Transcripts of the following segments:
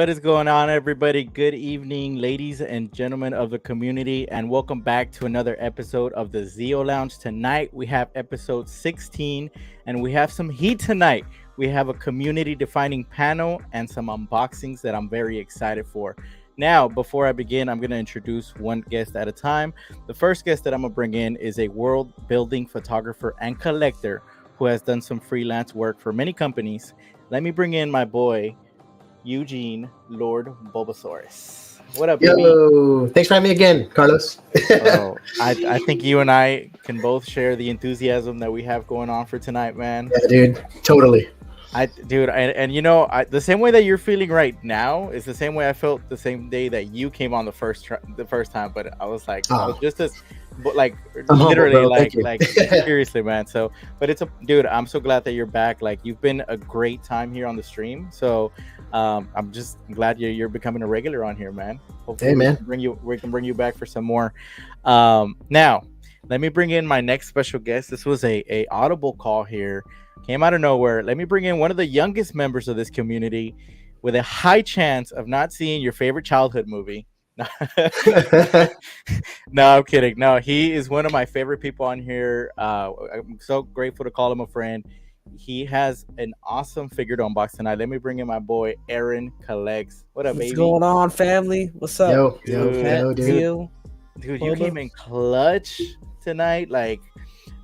What is going on, everybody? Good evening, ladies and gentlemen of the community, and welcome back to another episode of the ZEO Lounge. Tonight, we have episode 16, and we have some heat tonight. We have a community-defining panel and some unboxings that I'm very excited for. Now, before I begin, I'm going to introduce one guest at a time. The first guest that I'm going to bring in is a world-building photographer and collector who has done some freelance work for many companies. Let me bring in my boy, Eugene Lord Bobasaurus. What up, baby? Yo, thanks for having me again, Carlos. I think you and I can both share the enthusiasm that we have going on for tonight, man. Yeah, dude, totally. The same way that you're feeling right now is the same way I felt the same day that you came on the first time. But I was like, I was just as, but like literally, like seriously, man. So, but dude, I'm so glad that you're back. Like, you've been a great time here on the stream. So, I'm just glad you're becoming a regular on here, man. Hopefully, hey, man, we can bring you back for some more. Now, let me bring in my next special guest. This was a audible call here. Came out of nowhere. Let me bring in one of the youngest members of this community with a high chance of not seeing your favorite childhood movie. No, I'm kidding. No, he is one of my favorite people on here. I'm so grateful to call him a friend. He has an awesome figure to unbox tonight. Let me bring in my boy, Aaron Collectz. What up, baby? What's going on, family? What's up? Yo, dude. Dude, you came in clutch tonight. Like,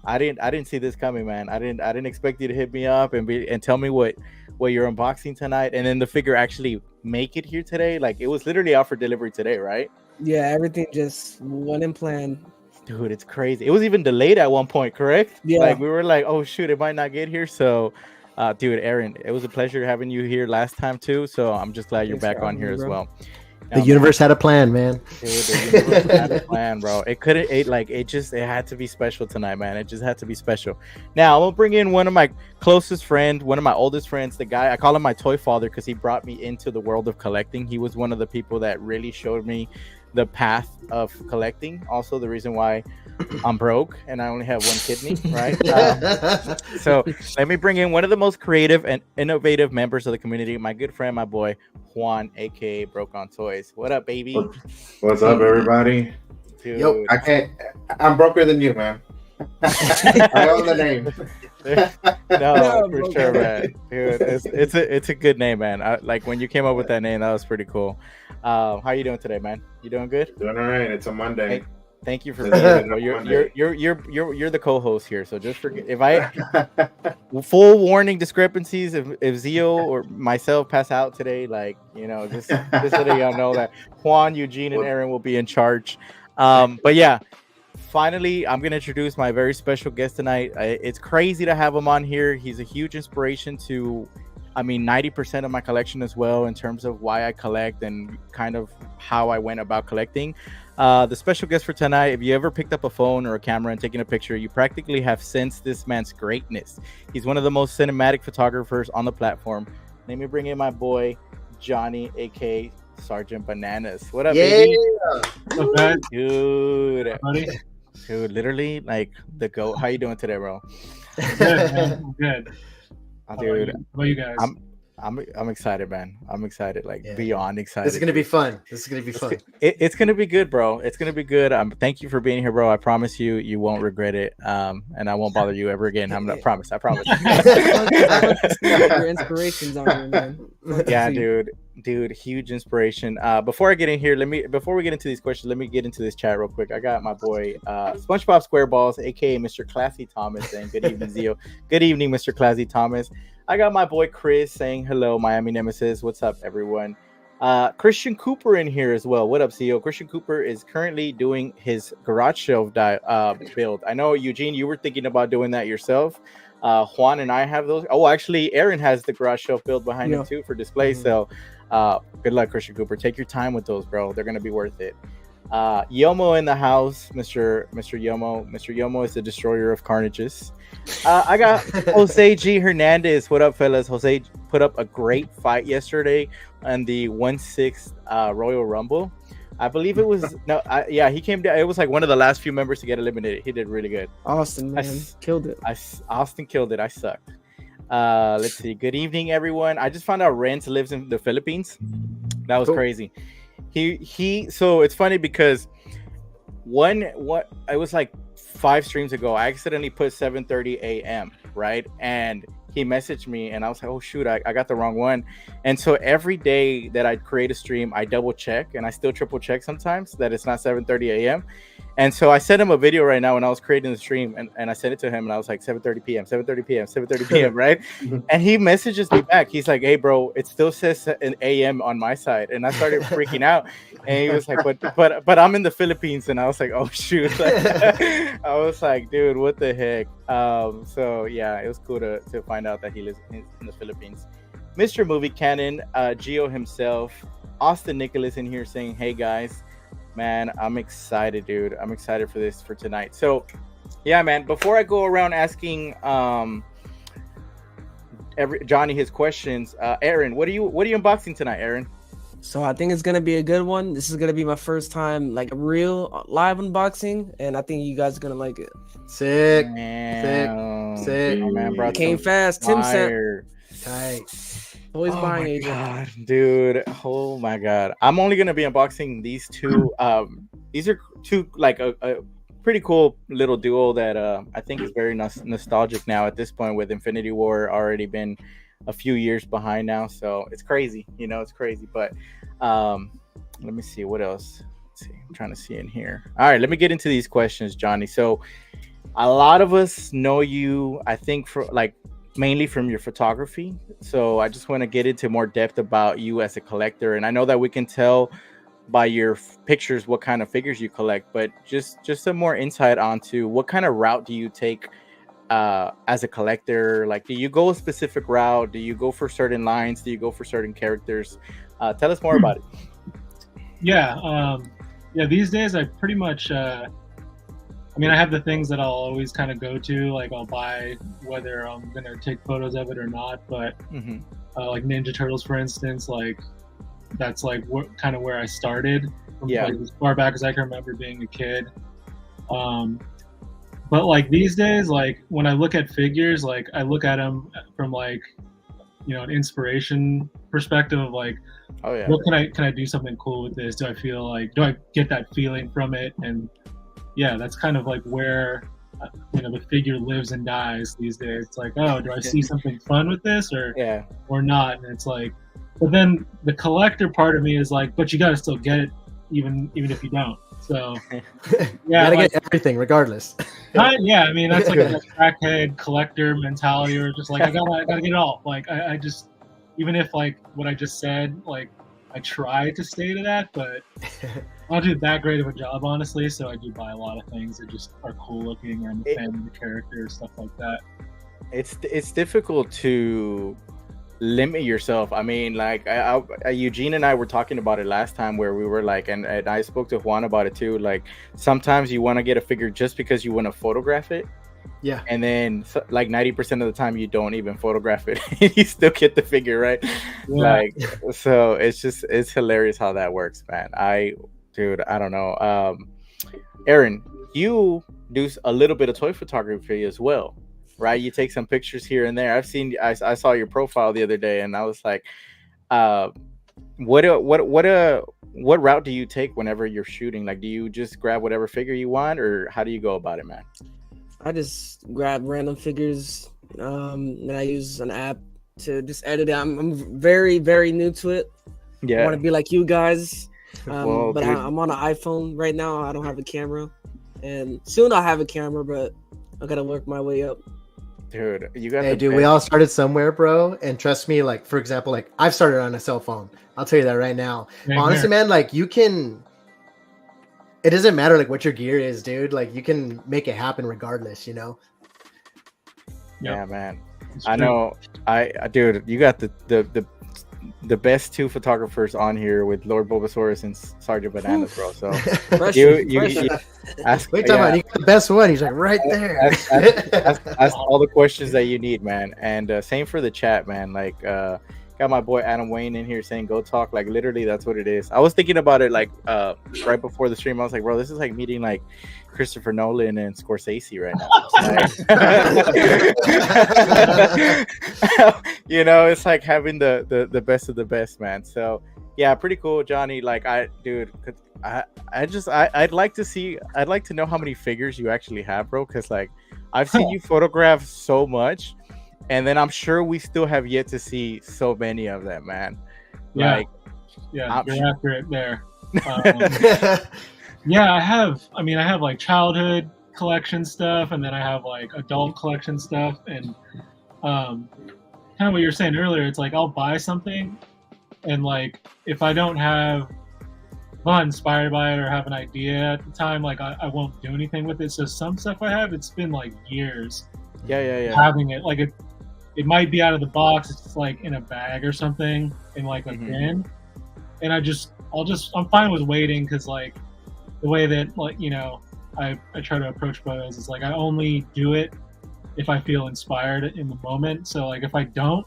I didn't see this coming, man. I didn't expect you to hit me up and tell me what you're unboxing tonight, and then the figure actually make it here today. Like, it was literally out for delivery today, right? Yeah, everything just went in plan. Dude, it's crazy. It was even delayed at one point, correct? Yeah. Like, we were like, oh shoot, it might not get here. So, dude, Aaron, it was a pleasure having you here last time too. So I'm just glad you're back on here as well. The universe had a plan, man. Dude, the universe had a plan, bro. It had to be special tonight, man. It just had to be special. Now, I'm gonna bring in one of my closest friends, one of my oldest friends, the guy, I call him my toy father because he brought me into the world of collecting. He was one of the people that really showed me the path of collecting. Also, the reason why I'm broke and I only have one kidney, right? So let me bring in one of the most creative and innovative members of the community, my good friend, my boy Juan, aka Broke on Toys. What up, baby? What's up, everybody? Dude. Yo, I'm broker than you, man. I own the name. No, for sure, man. Dude, it's a good name, man. Like, when you came up with that name, that was pretty cool. How you doing today, man? You doing good? Doing all right. It's a Monday. Thank you for being here. You're the co-host here, so just forget if I full warning discrepancies if ZEO or myself pass out today, like, just so that y'all know that Juan, Eugene, and Aaron will be in charge. But yeah, finally, I'm gonna introduce my very special guest tonight. It's crazy to have him on here. He's a huge inspiration to 90% of my collection as well, in terms of why I collect and kind of how I went about collecting. The special guest for tonight, if you ever picked up a phone or a camera and taken a picture, you practically have sensed this man's greatness. He's one of the most cinematic photographers on the platform. Let me bring in my boy, Johnny, aka Sergeant Bananas. What up, baby? What's Dude. buddy? Dude, literally, like, the GOAT. How you doing today, bro? Good, man. I'm good. Dude, how about you guys? I'm excited, man. I'm excited, beyond excited. This is gonna be fun. It's gonna be good, bro. It's gonna be good. Thank you for being here, bro. I promise you won't regret it. And I won't bother you ever again. I promise. Your inspirations on here, man. Yeah, dude, huge inspiration. Before we get into these questions, let me get into this chat real quick. I got my boy SpongeBob SquareBalls, aka Mr. Classy Thomas, saying good evening, ZEO. Good evening, Mr. Classy Thomas. I got my boy Chris saying hello, Miami Nemesis. What's up, everyone? Christian Cooper in here as well. What up, ZEO? Christian Cooper is currently doing his garage shelf build. I know, Eugene, you were thinking about doing that yourself. Juan and I have those. Oh, actually, Aaron has the garage shelf build behind him too for display. So good luck, Christian Cooper. Take your time with those, bro. They're gonna be worth it. Yomo in the house, Mr. Yomo. Mr. Yomo is the destroyer of carnages. I got Jose G. Hernandez. What up, fellas? Jose put up a great fight yesterday on the 1/6 Royal Rumble. I believe it was he came down. It was like one of the last few members to get eliminated. He did really good. Austin, man, killed it. Austin killed it. I sucked. Let's see. Good evening, everyone. I just found out Renz lives in the Philippines. That was Cool. crazy. He. So it's funny because it was like 5 streams ago. I accidentally put 7:30 a.m. right, and he messaged me, and I was like, oh shoot, I got the wrong one. And so every day that I create a stream, I double check, and I still triple check sometimes that it's not 7:30 a.m. And so I sent him a video right now when I was creating the stream, and I sent it to him, and I was like 7:30 p.m., 7:30 p.m., 7:30 p.m., right? And he messages me back. He's like, hey, bro, it still says an a.m. on my side. And I started freaking out. And he was like, but I'm in the Philippines. And I was like, oh, shoot. I was like, dude, what the heck? So, yeah, it was cool to find out that he lives in the Philippines. Mr. Movie Canon, Geo himself, Austin Nicholas in here saying, hey, guys. Man, I'm excited, dude. I'm excited for tonight. So, yeah, man. Before I go around asking Johnny his questions, Aaron, what are you unboxing tonight, Aaron? So I think it's gonna be a good one. This is gonna be my first time like real live unboxing, and I think you guys are gonna like it. Sick. Man, Sick. Oh, man, bro, Came fast. Tim sent. Tight. Always buying my agent. God, dude. Oh my God. I'm only gonna be unboxing these two. These are two like a pretty cool little duo that I think is very nostalgic now at this point, with Infinity War already been a few years behind now. So it's crazy, it's crazy. But let me see what else. Let's see. I'm trying to see in here. All right, let me get into these questions, Johnny. So a lot of us know you, I think, for like mainly from your photography. So I just want to get into more depth about you as a collector. And I know that we can tell by your pictures what kind of figures you collect, but just some more insight onto what kind of route do you take as a collector. Like, do you go a specific route? Do you go for certain lines? Do you go for certain characters? Tell us more about it. Yeah. These days I pretty much I have the things that I'll always kind of go to, like I'll buy whether I'm gonna take photos of it or not, but like Ninja Turtles, for instance, like that's like kind of where I started from, like as far back as I can remember being a kid. But like these days, like when I look at figures, like I look at them from like, an inspiration perspective of like, what can I do something cool with this? Do I get that feeling from it? And yeah, that's kind of like where the figure lives and dies these days. It's like, oh, do I see something fun with this or not? And it's like, but then the collector part of me is like, but you got to still get it even if you don't. So yeah, you gotta get everything regardless. That's like a crackhead collector mentality, or just like I gotta get it all. Like I just, even if like what I just said, like I try to stay to that, but I don't do that great of a job, honestly. So I do buy a lot of things that just are cool looking, or I'm a fan of the character, stuff like that. It's difficult to limit yourself. Like Eugene and I were talking about it last time, where we were like, and I spoke to Juan about it too. Like sometimes you want to get a figure just because you want to photograph it. Yeah. And then like 90% of the time you don't even photograph it. You still get the figure, right? Yeah. Like, so it's hilarious how that works, man. I don't know. Aaron, you do a little bit of toy photography as well, right? You take some pictures here and there. I saw your profile the other day, and I was like, what route do you take whenever you're shooting? Like, do you just grab whatever figure you want, or how do you go about it, man? I just grab random figures, and I use an app to just edit it. I'm very, very new to it. Yeah, I want to be like you guys, but I'm on an iPhone right now. I don't have a camera, and soon I'll have a camera, but I gotta work my way up. Dude, you got. Hey, dude, we all started somewhere, bro. And trust me, like for example, like I've started on a cell phone. I'll tell you that right now. Honestly, man, like you can. It doesn't matter like what your gear is, dude. Like you can make it happen regardless, Yeah, man. I know. Dude, you got the best two photographers on here with Lord Bobasaurus and Sergeant Bananas, bro. So you ask. Wait, talking about you got the best one. He's like right there. Ask all the questions that you need, man. And same for the chat, man. Like, got my boy Adam Wayne in here saying "Go talk." Like literally, that's what it is. I was thinking about it like right before the stream. I was like, bro, this is like meeting like Christopher Nolan and Scorsese right now. It's like having the best of the best, man. So Yeah, pretty cool, Johnny. Like I'd like to know how many figures you actually have, bro. Because like I've seen you photograph so much, and then I'm sure we still have yet to see so many of them, man. Yeah, you're accurate there. Yeah, I have like childhood collection stuff, and then I have like adult collection stuff, and kind of what you were saying earlier. It's like I'll buy something, and like if I don't have, not inspired by it or have an idea at the time, like I won't do anything with it. So some stuff I have, it's been like years. Yeah. Having it, like it might be out of the box. It's just like in a bag or something in like a bin, and I'm fine with waiting, because like the way that like I try to approach photos is like I only do it if I feel inspired in the moment. So like if I don't,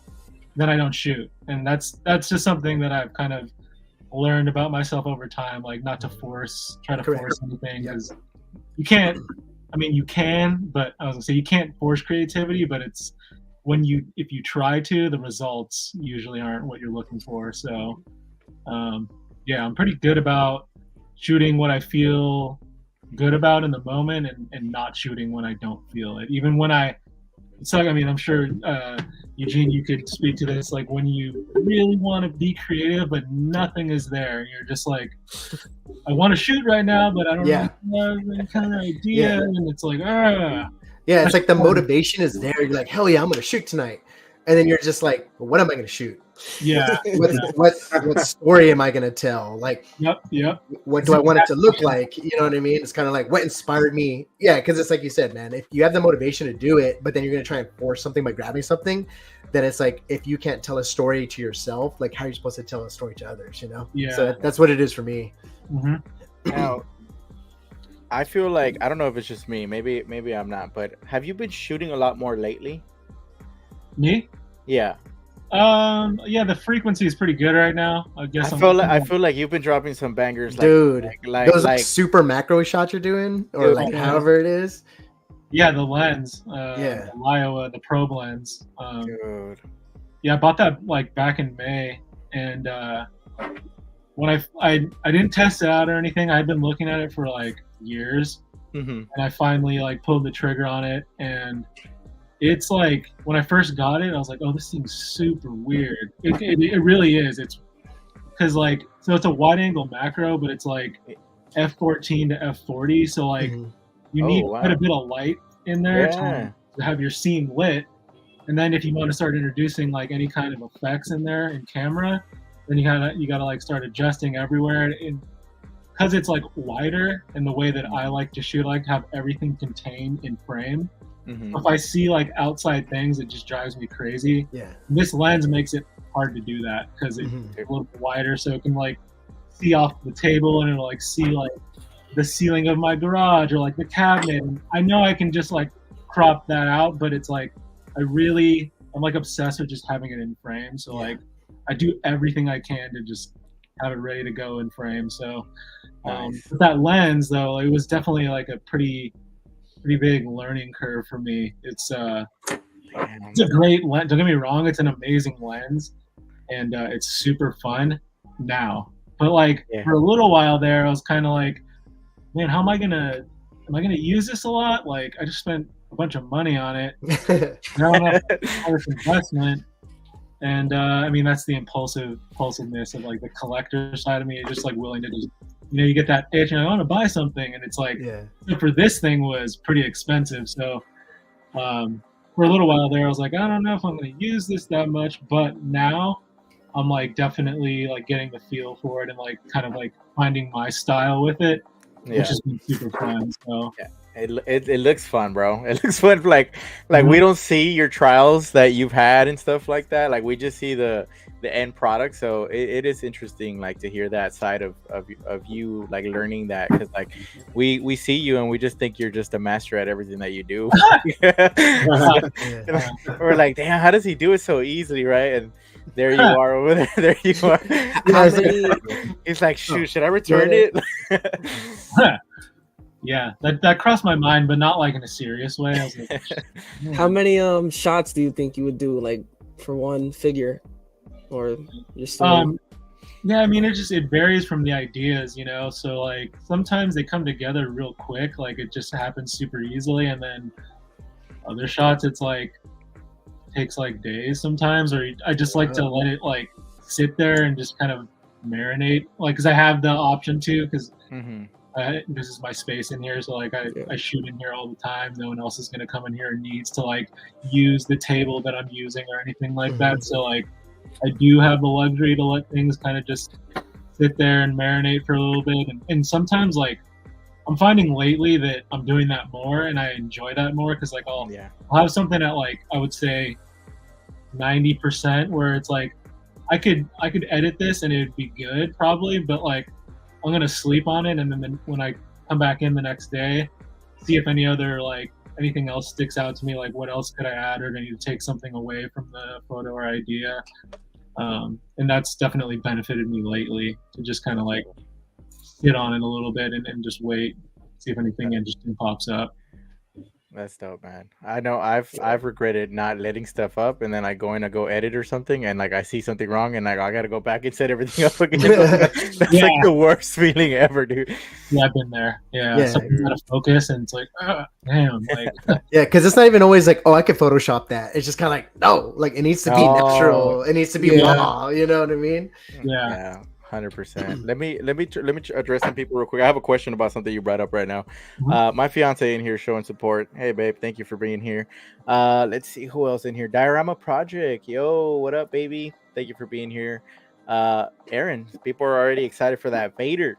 then I don't shoot, and that's just something that I've kind of learned about myself over time, like not to force anything, because you can't. I mean, you can, but I was gonna say you can't force creativity, but it's if you try to, the results usually aren't what you're looking for. So yeah, I'm pretty good about shooting what I feel good about in the moment, and not shooting when I don't feel it. Even when I'm sure Eugene, you could speak to this, like when you really want to be creative but nothing is there, you're just like, I want to shoot right now, but I don't really have any kind of idea, and it's like it's like the motivation is there, you're like, hell yeah, I'm gonna shoot tonight, and then you're just like, well, what am I gonna shoot? What story am I gonna tell? Like, what do I want it to look like? You know what I mean? It's kind of like, what inspired me? Yeah, because it's like you said, man, if you have the motivation to do it, but then you're gonna try and force something by grabbing something, then it's like, if you can't tell a story to yourself, like how are you supposed to tell a story to others? So that's what it is for me. Now, I feel like, I don't know if it's just me, maybe I'm not, but have you been shooting a lot more lately? Me? Yeah. Yeah, the frequency is pretty good right now. I guess I feel like you've been dropping some bangers, dude. Those super macro shots you're doing, or like however it is. Yeah, the lens. The Liowa, the probe lens. Dude. Yeah, I bought that like back in May, and when I didn't test it out or anything. I'd been looking at it for like years, and I finally like pulled the trigger on it, and it's like, when I first got it, I was like, oh, this thing's super weird. It really is. It's because like, so it's a wide angle macro, but it's like f14 to f40. So like you need quite a bit of light in there to have your scene lit. And then if you want to start introducing like any kind of effects in there in camera, then you gotta like start adjusting everywhere. Because it's like wider, and the way that I like to shoot, I like to have everything contained in frame. If I see like outside things, it just drives me crazy. This lens makes it hard to do that, because it's a little bit wider, so it can like see off the table, and it'll like see like the ceiling of my garage or like the cabinet. And I know I can just like crop that out, but it's like I'm like obsessed with just having it in frame. So like I do everything I can to just have it ready to go in frame. So with that lens though, it was definitely like a pretty big learning curve for me. It's a great lens. Don't get me wrong, it's an amazing lens, and it's super fun now. But like for a little while there, I was kind of like, man, am I gonna use this a lot? Like I just spent a bunch of money on it. I don't have all this investment. And I mean, that's the impulsiveness of like the collector side of me. Just like willing to just, you get that itch, and I want to buy something, and it's like, for this thing was pretty expensive. So for a little while there, I was like, I don't know if I'm going to use this that much. But now I'm like definitely like getting the feel for it, and like kind of like finding my style with it, which has been super fun. So it looks fun, bro. It looks fun. Like we don't see your trials that you've had and stuff like that. Like we just see the end product. So it is interesting, like to hear that side of you, like learning that, because like we see you and we just think you're just a master at everything that you do. We're like, damn, how does he do it so easily, right? And there you are over there. There you are. It's like, shoot, should I return it? Yeah, that crossed my mind, but not like in a serious way. I was like, how many shots do you think you would do, like for one figure, or just Yeah, I mean, it varies from the ideas, you know. So like sometimes they come together real quick, like it just happens super easily, and then other shots it's like takes like days sometimes, or I just like to let it like sit there and just kind of marinate, like because I have the option to, because this is my space in here, so like I shoot in here all the time. No one else is gonna come in here and needs to like use the table that I'm using or anything like that. So like I do have the luxury to let things kind of just sit there and marinate for a little bit, and sometimes like I'm finding lately that I'm doing that more, and I enjoy that more because like I'll have something at like I would say 90% where it's like I could edit this and it'd be good probably, but like I'm gonna sleep on it, and then when I come back in the next day, see if any other like anything else sticks out to me, like what else could I add, or do I need to take something away from the photo or idea. And that's definitely benefited me lately, to just kind of like sit on it a little bit and just wait, see if anything interesting pops up. That's dope, man. I know I've regretted not letting stuff up, and then I go edit or something, and like I see something wrong, and like I gotta go back and set everything up again. That's like the worst feeling ever, dude. Yeah, I've been there. Yeah. Something's out of focus, and it's like, damn, like. Yeah, because it's not even always like, oh, I could Photoshop that. It's just kind of like, no, like it needs to be natural. It needs to be raw. You know what I mean? Yeah. 100%. Let me address some people real quick. I have a question about something you brought up right now. My fiance in here showing support. Hey babe, thank you for being here. Let's see who else in here. Diorama Project. Yo, what up, baby? Thank you for being here. Aaron, people are already excited for that Vader.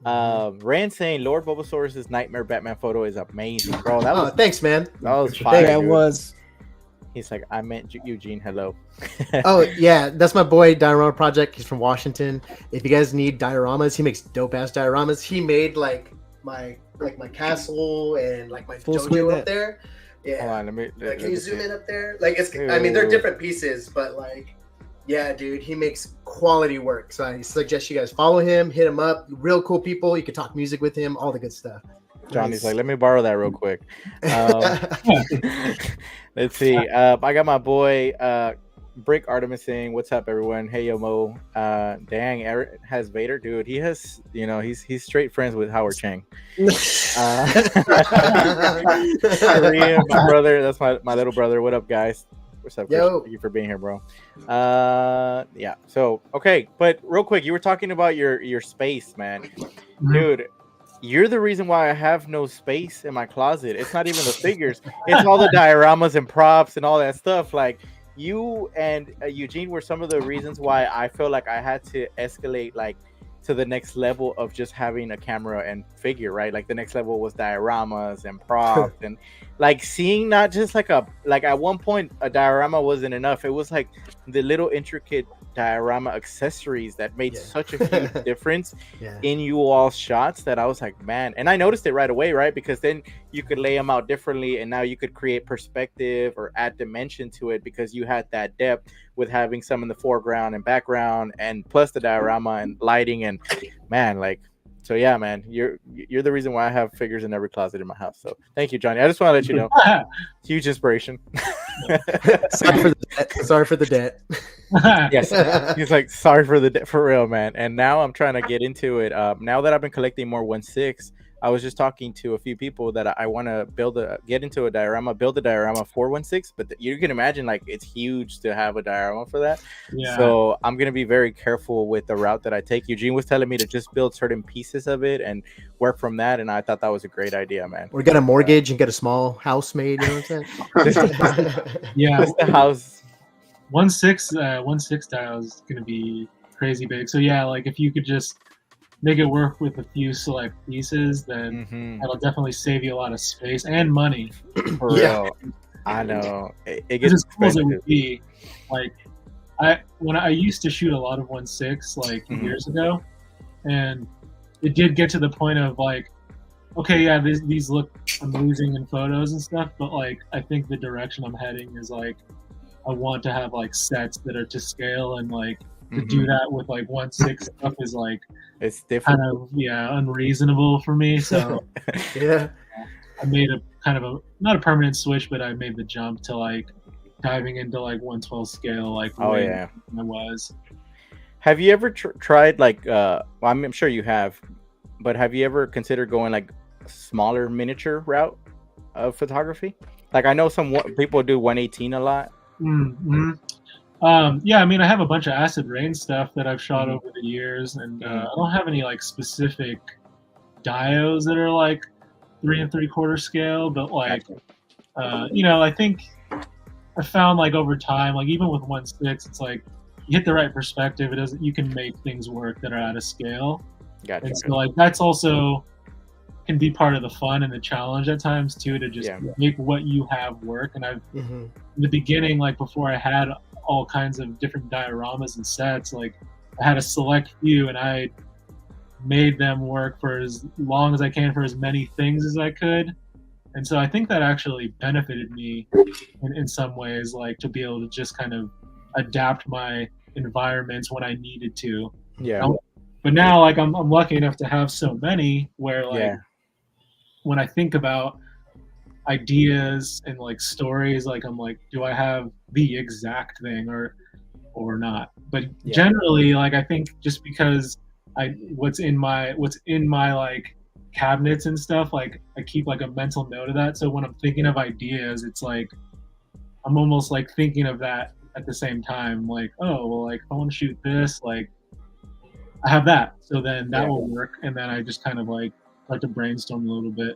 Rand saying Lord Bobasaurus' Nightmare Batman photo is amazing, bro. That was thanks, man. That was fire. That was. He's like, I meant Eugene. Hello. Oh yeah, that's my boy Diorama Project. He's from Washington. If you guys need dioramas, he makes dope ass dioramas. He made like my castle and like my JoJo up there. Yeah. Hold on, can you zoom in up there? Like it's. I mean, they're different pieces, but like, yeah, dude, he makes quality work. So I suggest you guys follow him, hit him up. Real cool people. You can talk music with him. All the good stuff. Johnny's like, let me borrow that real quick. Let's see. I got my boy Brick Artemis saying, "What's up, everyone? Hey, yo, Mo. Dang, Eric has Vader, dude. He has, he's straight friends with Howard Chang. Korean, my brother. That's my little brother. What up, guys? What's up, Chris? Thank you for being here, bro. Yeah. So okay, but real quick, you were talking about your space, man, dude." You're the reason why I have no space in my closet. It's not even the figures. It's all the dioramas and props and all that stuff. Like you and Eugene were some of the reasons why I feel like I had to escalate like to the next level of just having a camera and figure, right? Like the next level was dioramas and props and like seeing not just like at one point a diorama wasn't enough. It was like the little intricate diorama accessories that made such a huge difference in you all's shots that I was like, man. And I noticed it right away, right? Because then you could lay them out differently, and now you could create perspective or add dimension to it because you had that depth with having some in the foreground and background, and plus the diorama and lighting. And man, like, so yeah, man, you're the reason why I have figures in every closet in my house. So thank you, Johnny. I just want to let you know, huge inspiration. Sorry for the debt. Yes, he's like, sorry for the debt, for real, man. And now I'm trying to get into it. Now that I've been collecting more 1/6, I was just talking to a few people that I want to build a diorama for 1/6, but you can imagine like it's huge to have a diorama for that. Yeah. So I'm gonna be very careful with the route that I take. Eugene was telling me to just build certain pieces of it and work from that, and I thought that was a great idea, man. Or get a mortgage and get a small house made. You know what I'm saying? Yeah, the house. 1/6 dial is gonna be crazy big. So yeah, like if you could just make it work with a few select pieces, then that'll definitely save you a lot of space and money. For real. I know. It gets as cool as it would be. Like when I used to shoot a lot of 1/6 like years ago, and it did get to the point of like, okay, yeah, these look amazing in photos and stuff, but like I think the direction I'm heading is like I want to have like sets that are to scale, and like to do that with like 1/6 stuff is like it's different, kind of unreasonable for me. So yeah, I made a kind of a not a permanent switch, but I made the jump to like diving into like 1/12 scale, like I was. Have you ever tried like well, I'm sure you have, but have you ever considered going like a smaller miniature route of photography? Like I know some people do 118 a lot. Mm-hmm. Yeah, I mean, I have a bunch of acid rain stuff that I've shot over the years, and I don't have any like specific dios that are like 3 3/4 scale, but like, you know, I think I found like over time, like even with 1.6, it's like you hit the right perspective. It doesn't. You can make things work that are out of scale. Gotcha. And so like that's also can be part of the fun and the challenge at times too, to just make what you have work. And I've in the beginning, like before I had all kinds of different dioramas and sets, like I had a select few and I made them work for as long as I can for as many things as I could. And so I think that actually benefited me in some ways, like to be able to just kind of adapt my environments when I needed to. Yeah. But now, like I'm lucky enough to have so many where, like, when I think about ideas and like stories, like I'm like, do I have the exact thing or not? But generally, like I think just because what's in my like cabinets and stuff, like I keep like a mental note of that. So when I'm thinking of ideas, it's like I'm almost like thinking of that at the same time. Like, oh well, like if I want to shoot this, like I have that, so then that will work. And then I just kind of like start to brainstorm a little bit.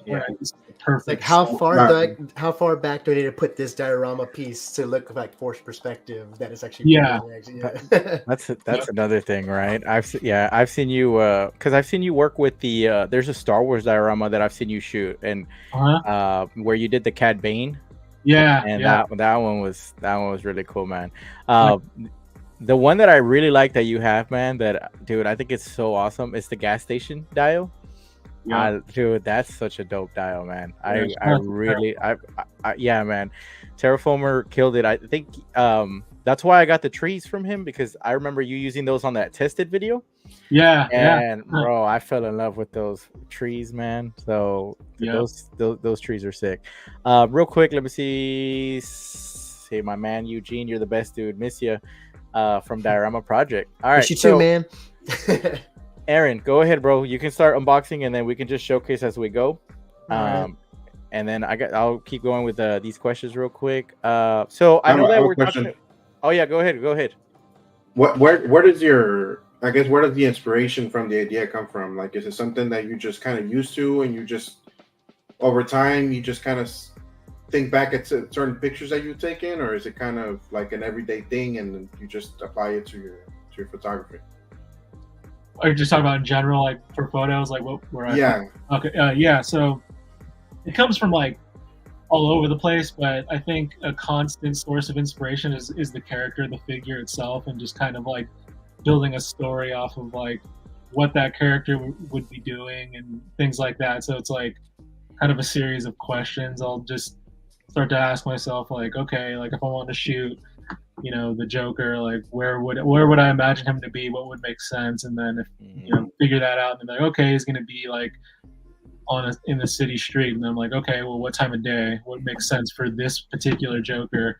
Yeah, it's perfect. Like how far back do I need to put this diorama piece to look like forced perspective that is actually that's another thing, right? I've seen you because I've seen you work with the there's a Star Wars diorama that I've seen you shoot, and where you did the Cad Bane. That one was really cool, man. The one that I really like that you have, man, that dude, I think it's so awesome. It's the gas station dial. Dude, that's such a dope dial, man. I really man, Terraformer killed it. I think that's why I got the trees from him, because I remember you using those on that tested video. Bro, I fell in love with those trees, man. So those trees are sick. Real quick, let me see. Hey, my man Eugene, you're the best, dude. Miss you. From Diorama Project. All right, you too, man. Aaron, go ahead, bro. You can start unboxing, and then we can just showcase as we go. And then I'll keep going with these questions real quick. So I know that we're talking. Oh yeah, go ahead. Where does the inspiration from the idea come from? Like, is it something that you just kind of used to, and you just over time you just kind of think back at certain pictures that you've taken, or is it kind of like an everyday thing and you just apply it to your photography? Are you just talking about in general, like for photos, like so it comes from like all over the place, but I think a constant source of inspiration is the character, the figure itself, and just kind of like building a story off of like what that character would be doing and things like that. So it's like kind of a series of questions. I'll just start to ask myself, like, okay, like if I want to shoot, you know, the Joker, like where would I imagine him to be? What would make sense? And then if figure that out, and then like, okay, he's gonna be like in the city street, and I'm like, okay, well, what time of day? What makes sense for this particular Joker?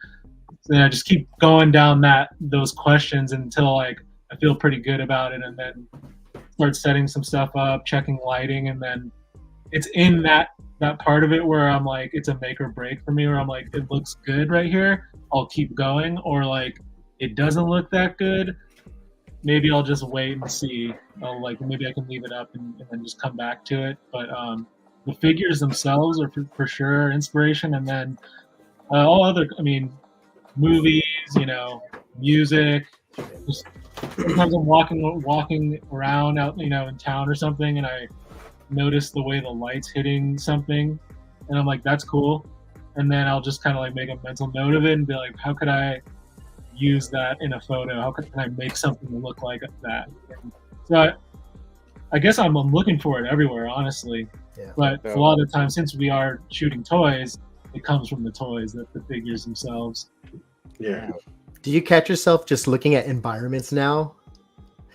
So then I just keep going down those questions until like I feel pretty good about it, and then start setting some stuff up, checking lighting, and then it's in that part of it where I'm like, it's a make or break for me, where I'm like, it looks good right here, I'll keep going, or like it doesn't look that good, maybe I'll just wait and see. Maybe I can leave it up and then just come back to it. But the figures themselves are for sure inspiration, and then all other, I mean, movies, you know, music. Just sometimes I'm walking around out, you know, in town or something, and I notice the way the light's hitting something, and I'm like, that's cool. And then I'll just kind of like make a mental note of it and be like, how could I use that in a photo? How can I make something look like that? And so I guess I'm looking for it everywhere, honestly. But a lot of the time, since we are shooting toys, it comes from the toys, the figures themselves. Do you catch yourself just looking at environments now?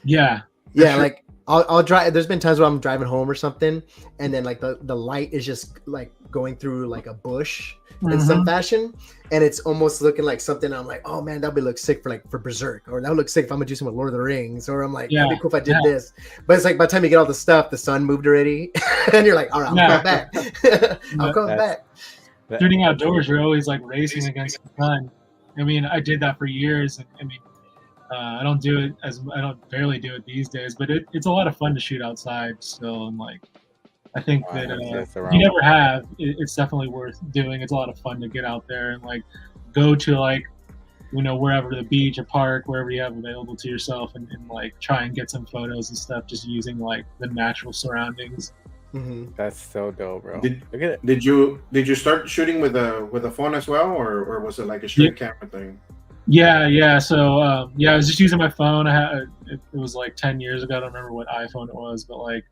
Like I'll drive. There's been times where I'm driving home or something, and then like the light is just like going through like a bush in some fashion, and it's almost looking like something I'm like, oh man, that'd be look sick for Berserk, or that would look sick if I'm gonna do some with Lord of the Rings, or I'm like, that'd be cool if I did this. But it's like by the time you get all the stuff, the sun moved already, and you're like, all right, I'm coming back. I'm coming back. Shooting outdoors, you're always like racing against the sun. I mean, I did that for years. I mean, I don't barely do it these days, but it's a lot of fun to shoot outside still, and like. I think that you never have. It's definitely worth doing. It's a lot of fun to get out there and like go to like, wherever, the beach, a park, wherever you have available to yourself, and like try and get some photos and stuff just using like the natural surroundings. That's so dope, bro. Did you start shooting with a phone as well, or was it like a straight camera thing? Yeah. So I was just using my phone. It was like 10 years ago. I don't remember what iPhone it was, but like.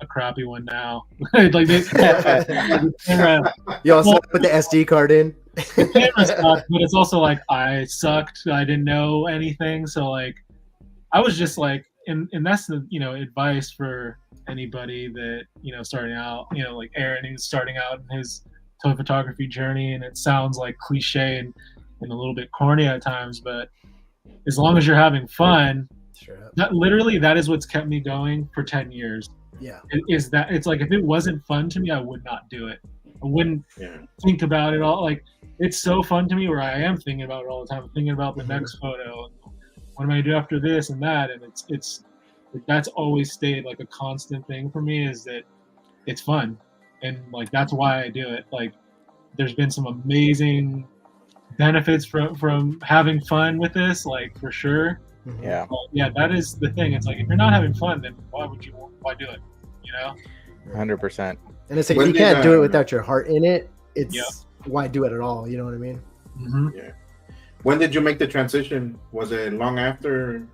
A crappy one now. Like this, camera, you also put the SD card in. The camera sucked, but it's also like I sucked. I didn't know anything, so like I was just like, and that's the advice for anybody that starting out. Like Aaron, he's starting out in his toy photography journey, and it sounds like cliche and a little bit corny at times, but as long as you're having fun, that is what's kept me going for 10 years. Yeah, is that it's like if it wasn't fun to me, I would not do it. I wouldn't think about it all. Like it's so fun to me where I am thinking about it all the time. I'm thinking about the next photo. What am I gonna do after this and that? And it's that's always stayed like a constant thing for me, is that it's fun, and like that's why I do it. Like there's been some amazing benefits from having fun with this, like for sure. Yeah. Yeah, that is the thing. It's like if you're not having fun, then why do it? 100%. And it's like you can't do it without your heart in it. It's why do it at all? You know what I mean? Yeah. When did you make the transition? Was it long after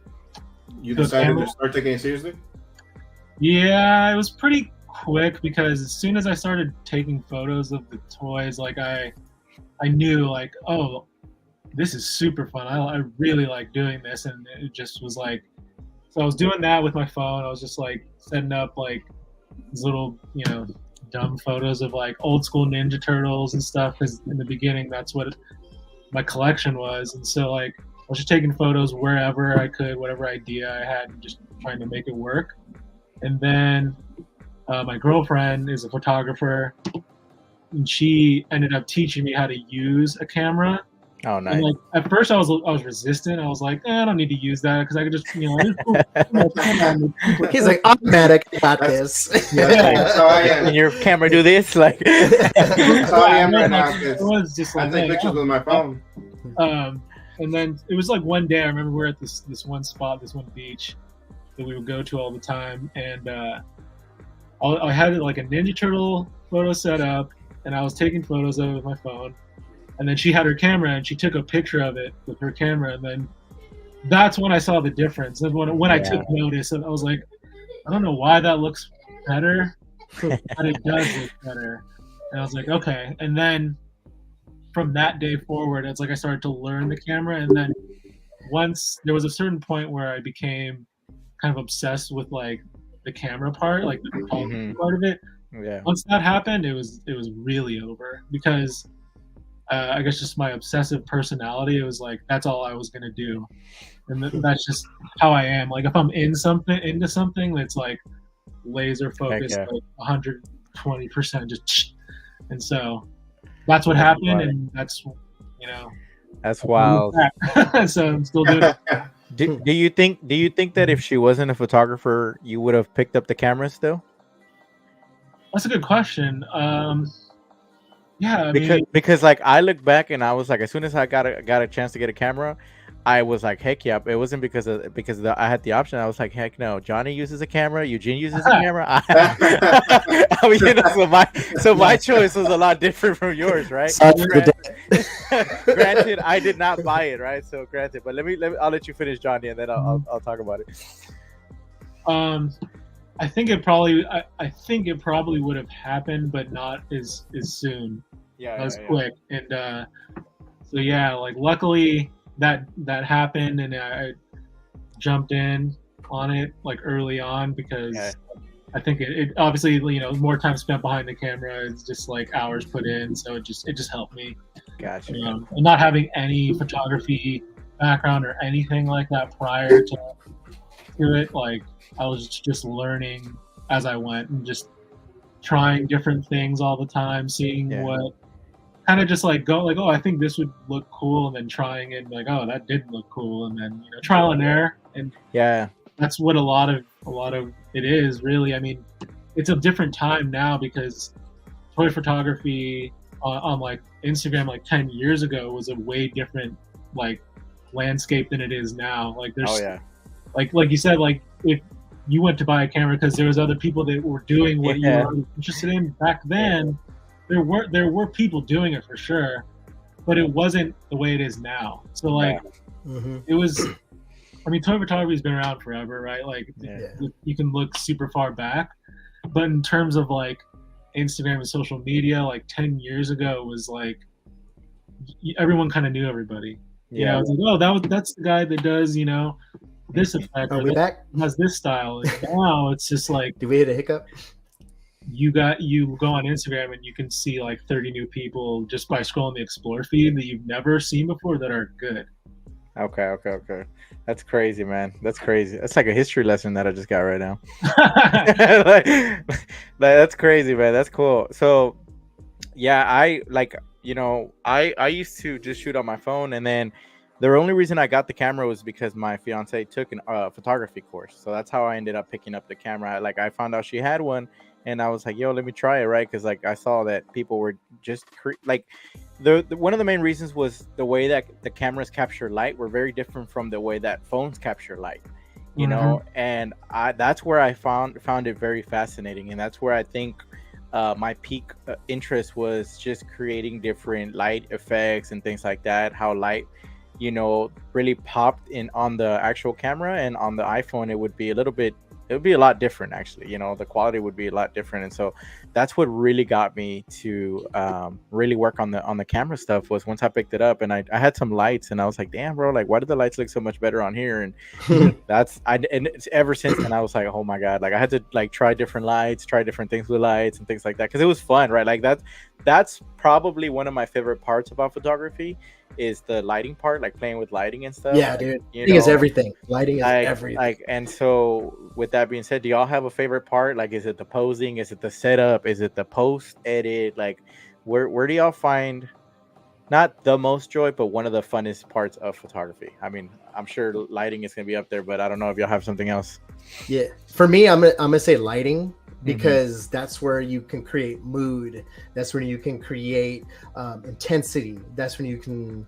you decided to start taking it seriously? Yeah, it was pretty quick, because as soon as I started taking photos of the toys, like I knew like, oh, this is super fun. I really like doing this, and it just was like, so I was doing that with my phone. I was just like setting up like these little, dumb photos of like old school Ninja Turtles and stuff, because in the beginning that's what my collection was. And so like I was just taking photos wherever I could, whatever idea I had, and just trying to make it work. And then my girlfriend is a photographer, and she ended up teaching me how to use a camera. Oh, nice. And like at first I was resistant. I was like, I don't need to use that, because I could just, He's like, automatic, got this. And your camera do this, like. That's how I am right now. It was just like, I take pictures with my phone. And then it was like one day, I remember we were at this one spot, this one beach that we would go to all the time, and I had like a Ninja Turtle photo set up, and I was taking photos of it with my phone. And then she had her camera, and she took a picture of it with her camera. And then that's when I saw the difference. And when I took notice, and I was like, I don't know why that looks better, but it does look better. And I was like, okay. And then from that day forward, it's like I started to learn the camera. And then once there was a certain point where I became kind of obsessed with like the camera part, like the photography part of it. Yeah. Once that happened, it was really over, because I guess just my obsessive personality, it was like that's all I was gonna do, and that's just how I am. Like if I'm into something that's like laser focused, like 120%, just, and so that's what happened, and that's that's wild. So I'm still doing it. Do you think that if she wasn't a photographer, you would have picked up the camera still? That's a good question. Yeah, because like I look back and I was like, as soon as I got a chance to get a camera, I was like, heck yeah. It wasn't because I had the option. I was like, heck no. Johnny uses a camera. Eugene uses a camera. So my choice was a lot different from yours, right? Granted, I did not buy it, right? So granted, but let me I'll let you finish, Johnny, and then I'll talk about it. I think it probably would have happened, but not as soon. As quick. And so yeah, like luckily that happened, and I jumped in on it like early on, because I think it obviously, you know, more time spent behind the camera. It's just like hours put in, so it just helped me. Gotcha. And not having any photography background or anything like that prior to it, like I was just learning as I went and just trying different things all the time, seeing what kind of just like go like, oh, I think this would look cool, and then trying it, like, oh, that didn't look cool, and then, you know, trial and error, and that's what a lot of it is, really. I mean, it's a different time now because toy photography on like Instagram like 10 years ago was a way different like landscape than it is now. Like there's like you said, like if you went to buy a camera because there was other people that were doing what you were interested in back then, there were people doing it for sure, but it wasn't the way it is now. So like it was, I mean, toy photography has been around forever, right? Like you can look super far back, but in terms of like Instagram and social media, like 10 years ago was like everyone kind of knew everybody. You know, it's like, oh, that's the guy that does, you know, this effect. Are we back? Has this style. And now it's just like, do we hit a hiccup? You go on Instagram and you can see like 30 new people just by scrolling the Explore feed that you've never seen before that are good. Okay. That's crazy, man. That's crazy. That's like a history lesson that I just got right now. That's crazy, man. That's cool. So, yeah, I like, you know, I used to just shoot on my phone, and then the only reason I got the camera was because my fiance took a photography course. So that's how I ended up picking up the camera. Like I found out she had one, and I was like, yo, let me try it, right? Because like I saw that people were just like the one of the main reasons was the way that the cameras capture light were very different from the way that phones capture light, you know. And that's where I found it very fascinating, and that's where I think my peak interest was just creating different light effects and things like that. How light, you know, really popped in on the actual camera, and on the iPhone it would be a lot different, actually. You know, the quality would be a lot different. And so that's what really got me to really work on the camera stuff, was once I picked it up and I had some lights, and I was like, damn, bro, like why do the lights look so much better on here? And and it's ever since then I was like, oh my god, like I had to like try different lights, try different things with lights and things like that, because it was fun, right? Like that's probably one of my favorite parts about photography, is the lighting part, like playing with lighting and stuff. Yeah, dude. Lighting is everything. Lighting is everything. Like, and so with that being said, do y'all have a favorite part? Like, is it the posing? Is it the setup? Is it the post edit? Like, where do y'all find not the most joy, but one of the funnest parts of photography? I mean, I'm sure lighting is gonna be up there, but I don't know if y'all have something else. Yeah, for me, I'm gonna say lighting, because that's where you can create mood. That's when you can create intensity. That's when you can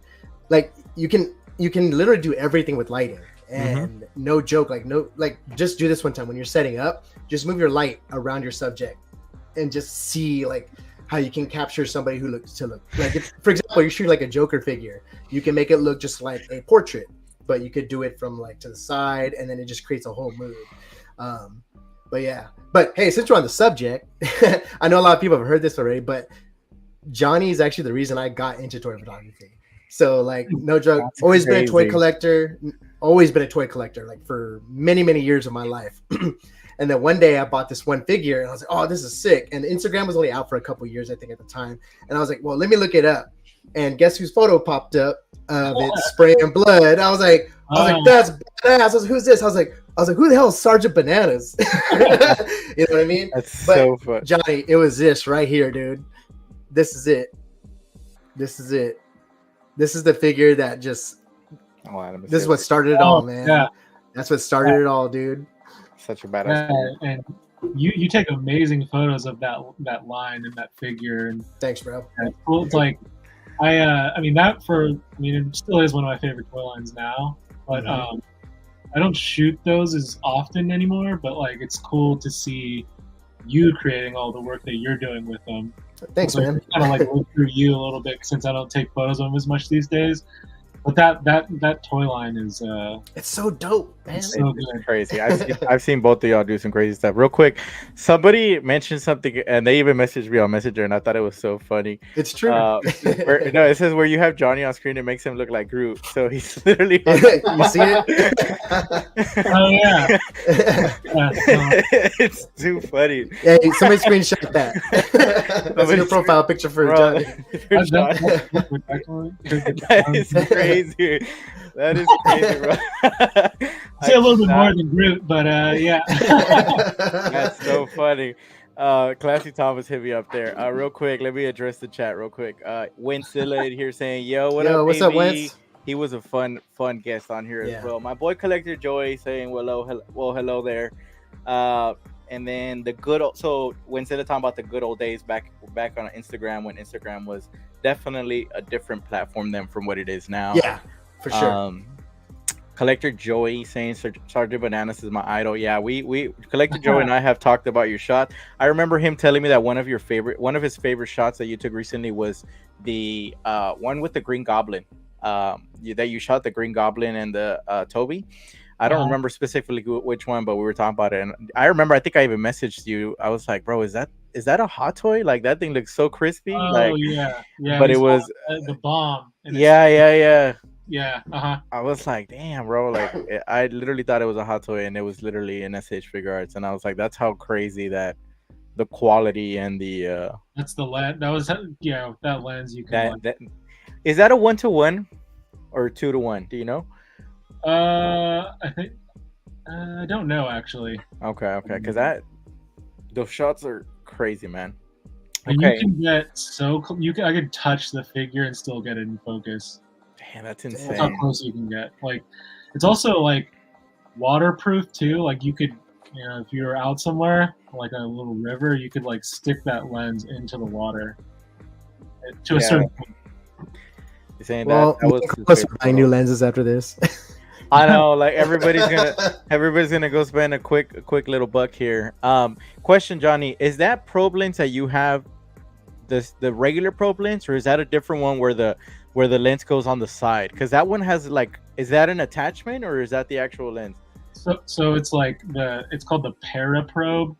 literally do everything with lighting. And no joke, like just do this one time when you're setting up. Just move your light around your subject and just see like how you can capture somebody who looks like, if, for example, you shoot like a Joker figure, you can make it look just like a portrait, but you could do it from like to the side, and then it just creates a whole mood. But hey, since we're on the subject, I know a lot of people have heard this already, but Johnny is actually the reason I got into toy photography. So like, no joke, always been a toy collector, like for many, many years of my life. And then one day I bought this one figure and I was like, oh, this is sick. And Instagram was only out for a couple years, I think, at the time. And I was like, well, let me look it up. And guess whose photo popped up of it spraying blood? I was like, that's badass. I was like, who's this? I was like, who the hell is Sergeant Bananas? You know what I mean? That's so fun. Johnny, it was this right here, dude. This is it. This is the figure that just. This is what started it all, man. Yeah. That's what started it all, dude. Such a badass figure. And you take amazing photos of that line and that figure. And thanks, bro. It's cool. It's like it still is one of my favorite toy lines now, but I don't shoot those as often anymore, but like it's cool to see you creating all the work that you're doing with them. Thanks, man. Kind of like look through you a little bit, since I don't take photos of them as much these days. But that toy line is it's so dope, man. It's so good. It's crazy. I've seen both of y'all do some crazy stuff. Real quick, somebody mentioned something, and they even messaged me on Messenger, and I thought it was so funny. It's true. It says where you have Johnny on screen, it makes him look like Groot. So he's literally. You see it? Oh yeah. It's too funny. Yeah, somebody screenshot that. That's your profile picture for Johnny. That is crazy. That is crazy, bro. Say a little bit more than Groot, but yeah. That's so funny. Classy Thomas hit me up there. Real quick, let me address the chat real quick. Winsilla in here saying, "Yo, what's baby? Up, Wins?" He was a fun guest on here as well. My boy Collector Joy saying, hello there. And then the good old, so Winsilla talking about the good old days back on Instagram, when Instagram was definitely a different platform than from what it is now. Yeah, for sure. Collector Joey saying Sergeant Bananas is my idol. Yeah, we Collector Joey and I have talked about your shot. I remember him telling me that one of his favorite shots that you took recently was the one with the Green Goblin. That you shot the Green Goblin and the Toby. I don't remember specifically which one, but we were talking about it. And I remember, I think I even messaged you. I was like, bro, is that a hot toy? Like, that thing looks so crispy. Oh, yeah. But it was the bomb. Yeah. Yeah. I was like, damn, bro. Like, I literally thought it was a hot toy, and it was literally an SH Figure Arts. And I was like, that's how crazy that the quality and the that's the lens. That was that lens you can. Is that a 1-to-1 or 2-to-1? Do you know? I think I don't know actually. Okay, because those shots are crazy, man. Okay. You can get I could touch the figure and still get it in focus. Damn, that's insane. That's how close you can get. Like, it's also like waterproof too. Like, you could, if you were out somewhere, like a little river, you could like stick that lens into the water to a certain point. You're saying that was buying new lenses after this. I know, like everybody's gonna go spend a quick little buck here. Question, Johnny, is that probe lens that you have the regular probe lens, or is that a different one where the lens goes on the side? Because that one has is that an attachment or is that the actual lens? So it's like it's called the Paraprobe.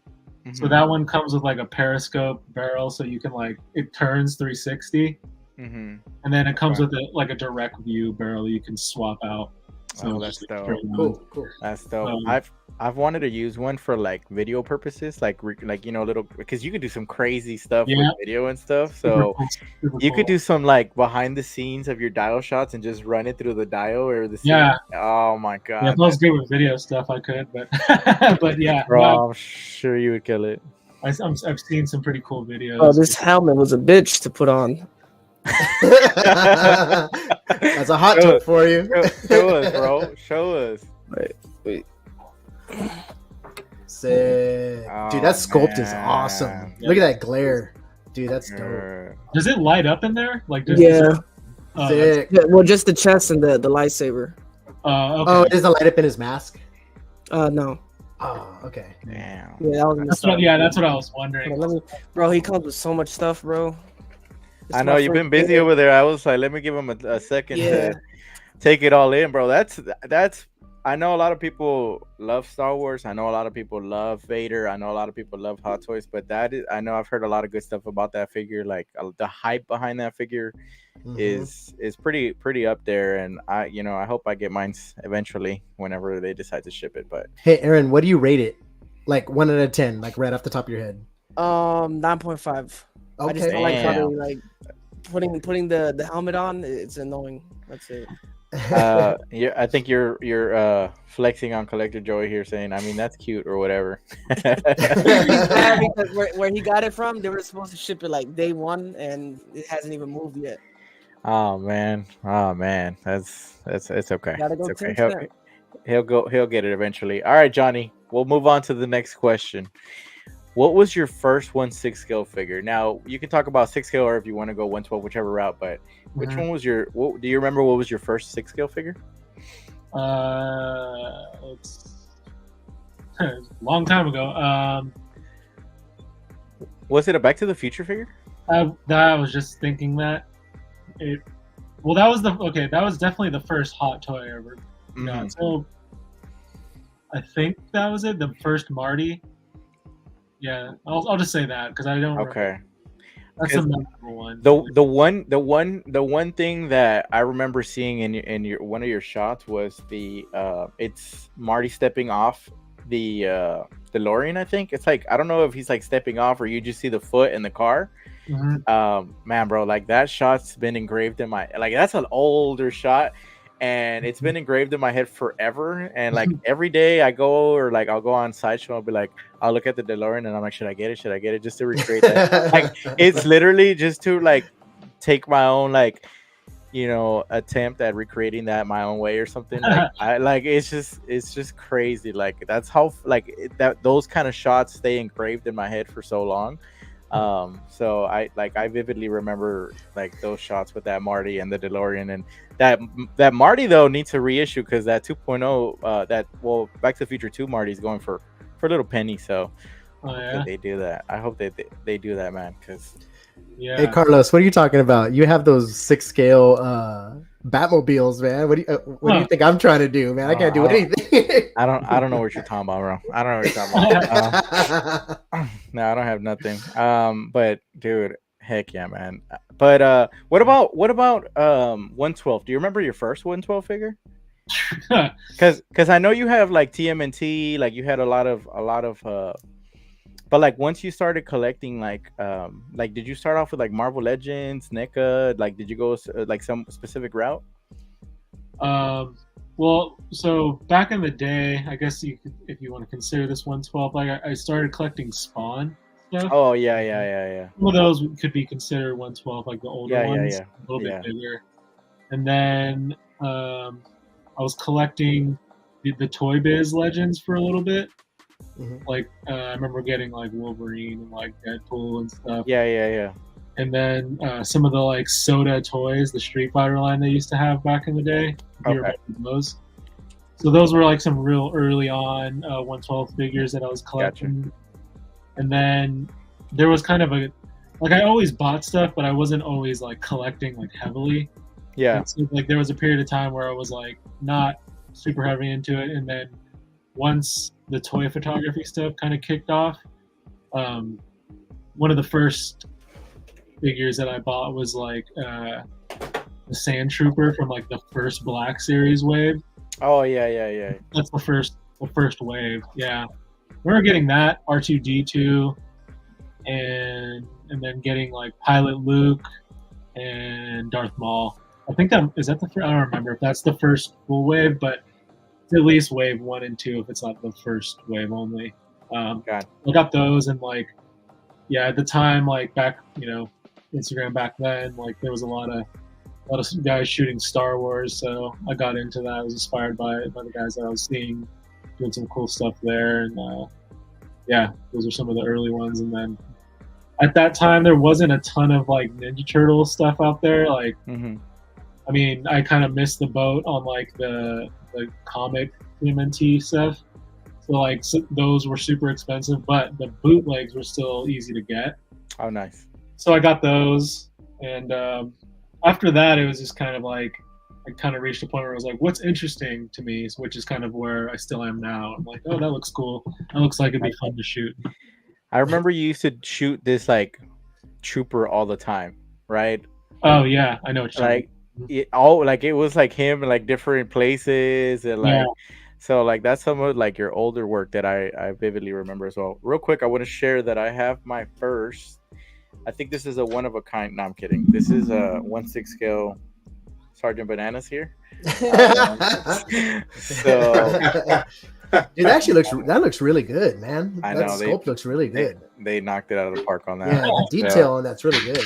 Mm-hmm. So that one comes with like a periscope barrel, so you can it turns 360. Mm-hmm. And then it comes with a direct view barrel you can swap out. So that's dope. Cool. That's dope. I've wanted to use one for video purposes, little, because you could do some crazy stuff with video and stuff. So super you cool. could do some behind the scenes of your dial shots and just run it through the dial or the scene. Yeah. Oh my god. Yeah, if I was good with video stuff, I could, but but yeah. Bro, I'm sure you would kill it. I've seen some pretty cool videos. Oh, this helmet was a bitch to put on. That's a hot tip for you. Show us, bro. Show us. Wait. Sick. Dude, that sculpt is awesome. Look at that glare. Dude, that's dope. Does it light up in there? Sick. Well, just the chest and the lightsaber. Okay. Oh, does it light up in his mask? No. Oh, okay. Damn. Yeah, that's what I was wondering. Bro, he comes with so much stuff, bro. I know you've been busy over there. I was like, let me give him a second to take it all in, bro. That's. I know a lot of people love Star Wars. I know a lot of people love Vader. I know a lot of people love Hot Toys. But I know I've heard a lot of good stuff about that figure. Like the hype behind that figure is pretty up there. And I hope I get mine eventually whenever they decide to ship it. But hey, Aaron, what do you rate it? 1 out of 10, right off the top of your head. 9.5. Okay. I just don't like how they putting the helmet on. It's annoying. That's it. I think you're flexing on Collector Joey here, saying, I mean, that's cute or whatever. Because where he got it from, they were supposed to ship it day one, and it hasn't even moved yet. Oh man, that's it's okay. Gotta go it's okay. He'll get it eventually. All right, Johnny, we'll move on to the next question. What was your first 1/6 scale figure? Now you can talk about 6 scale, or if you want to go 1/12, whichever route. But which one was do you remember what was your first 6 scale figure? It's a long time ago. Was it a Back to the Future figure? I was just thinking that Well, that was definitely the first hot toy I ever got. So I think that was it. The first Marty. Yeah, I'll just say that because I don't. Okay. Remember. That's the memorable one. The one thing that I remember seeing in your one of your shots was it's Marty stepping off the DeLorean. I think it's like, I don't know if he's like stepping off or you just see the foot in the car. Man, bro, like that shot's been engraved in my, like, that's an older shot. And it's been engraved in my head forever. And like every day I go, or like I'll go on Sideshow, I'll be like, I'll look at the DeLorean and I'm like, should I get it? Should I get it? Just to recreate that. Like, it's literally just to like take my own, like, you know, attempt at recreating that my own way or something. Like, it's just crazy. Like, that's how, like, those kind of shots stay engraved in my head for so long. So I vividly remember like those shots with that Marty and the DeLorean, and that Marty though needs to reissue because that 2.0 Back to the Future 2 Marty is going for a little penny. So I hope that they do that. I hope they do that, man. Because hey Carlos, what are you talking about? You have those 6 scale Batmobiles, man. What do you think I'm trying to do, man? I can't do anything. I don't know what you're talking about, bro. I don't know what you're talking about. No, I don't have nothing. But dude, heck yeah, man. But what about 112? Do you remember your first 112 figure? Because I know you have like TMNT, like you had a lot of but like once you started collecting, like did you start off with like Marvel Legends, NECA? Like, did you go like some specific route? Well, so back in the day, I guess you could, if you want to consider this 112, like I started collecting Spawn stuff. Oh yeah. Some of those could be considered 112, like the older ones, a little bit bigger. And then I was collecting the Toy Biz Legends for a little bit. Like I remember getting like Wolverine and like Deadpool and stuff. Yeah. And then some of the like Soda toys, the Street Fighter line they used to have back in the day. Those. So those were like some real early on 112 figures that I was collecting. Gotcha. And then there was kind of I always bought stuff, but I wasn't always like collecting like heavily. Yeah. So, like there was a period of time where I was like not super heavy into it, and then once the toy photography stuff kind of kicked off, one of the first figures that I bought was like the Sand Trooper from like the first Black Series wave. Oh yeah. That's the first wave. Yeah, we were getting that R2D2, and then getting like Pilot Luke and Darth Maul. I think I don't remember if that's the first full wave, but it's at least wave 1 and 2 if it's not the first wave only. I got those, and like, yeah, at the time, like back, you know, Instagram back then, like there was a lot of guys shooting Star Wars, so I got into that. I was inspired by the guys that I was seeing doing some cool stuff there, and yeah, those are some of the early ones. And then at that time, there wasn't a ton of like Ninja Turtle stuff out there. Like, I mean, I kind of missed the boat on like the comic TMNT stuff. So like those were super expensive, but the bootlegs were still easy to get. Oh, nice. So I got those, and after that, it was just kind of like I kind of reached a point where I was like, what's interesting to me, which is kind of where I still am now. I'm like, oh, that looks cool. That looks like it'd be fun to shoot. I remember you used to shoot this like trooper all the time, right? Oh yeah, I know what you're like. It was like him in like different places, and like so like that's some of like your older work that I vividly remember as well. Real quick, I want to share that I have my first, I think this is a one of a kind. No, I'm kidding. This is a 1/6 scale Sergeant Bananas here. So dude, that looks really good, man. I that know sculpt looks really good. They knocked it out of the park on that. Yeah, the detail on that's really good.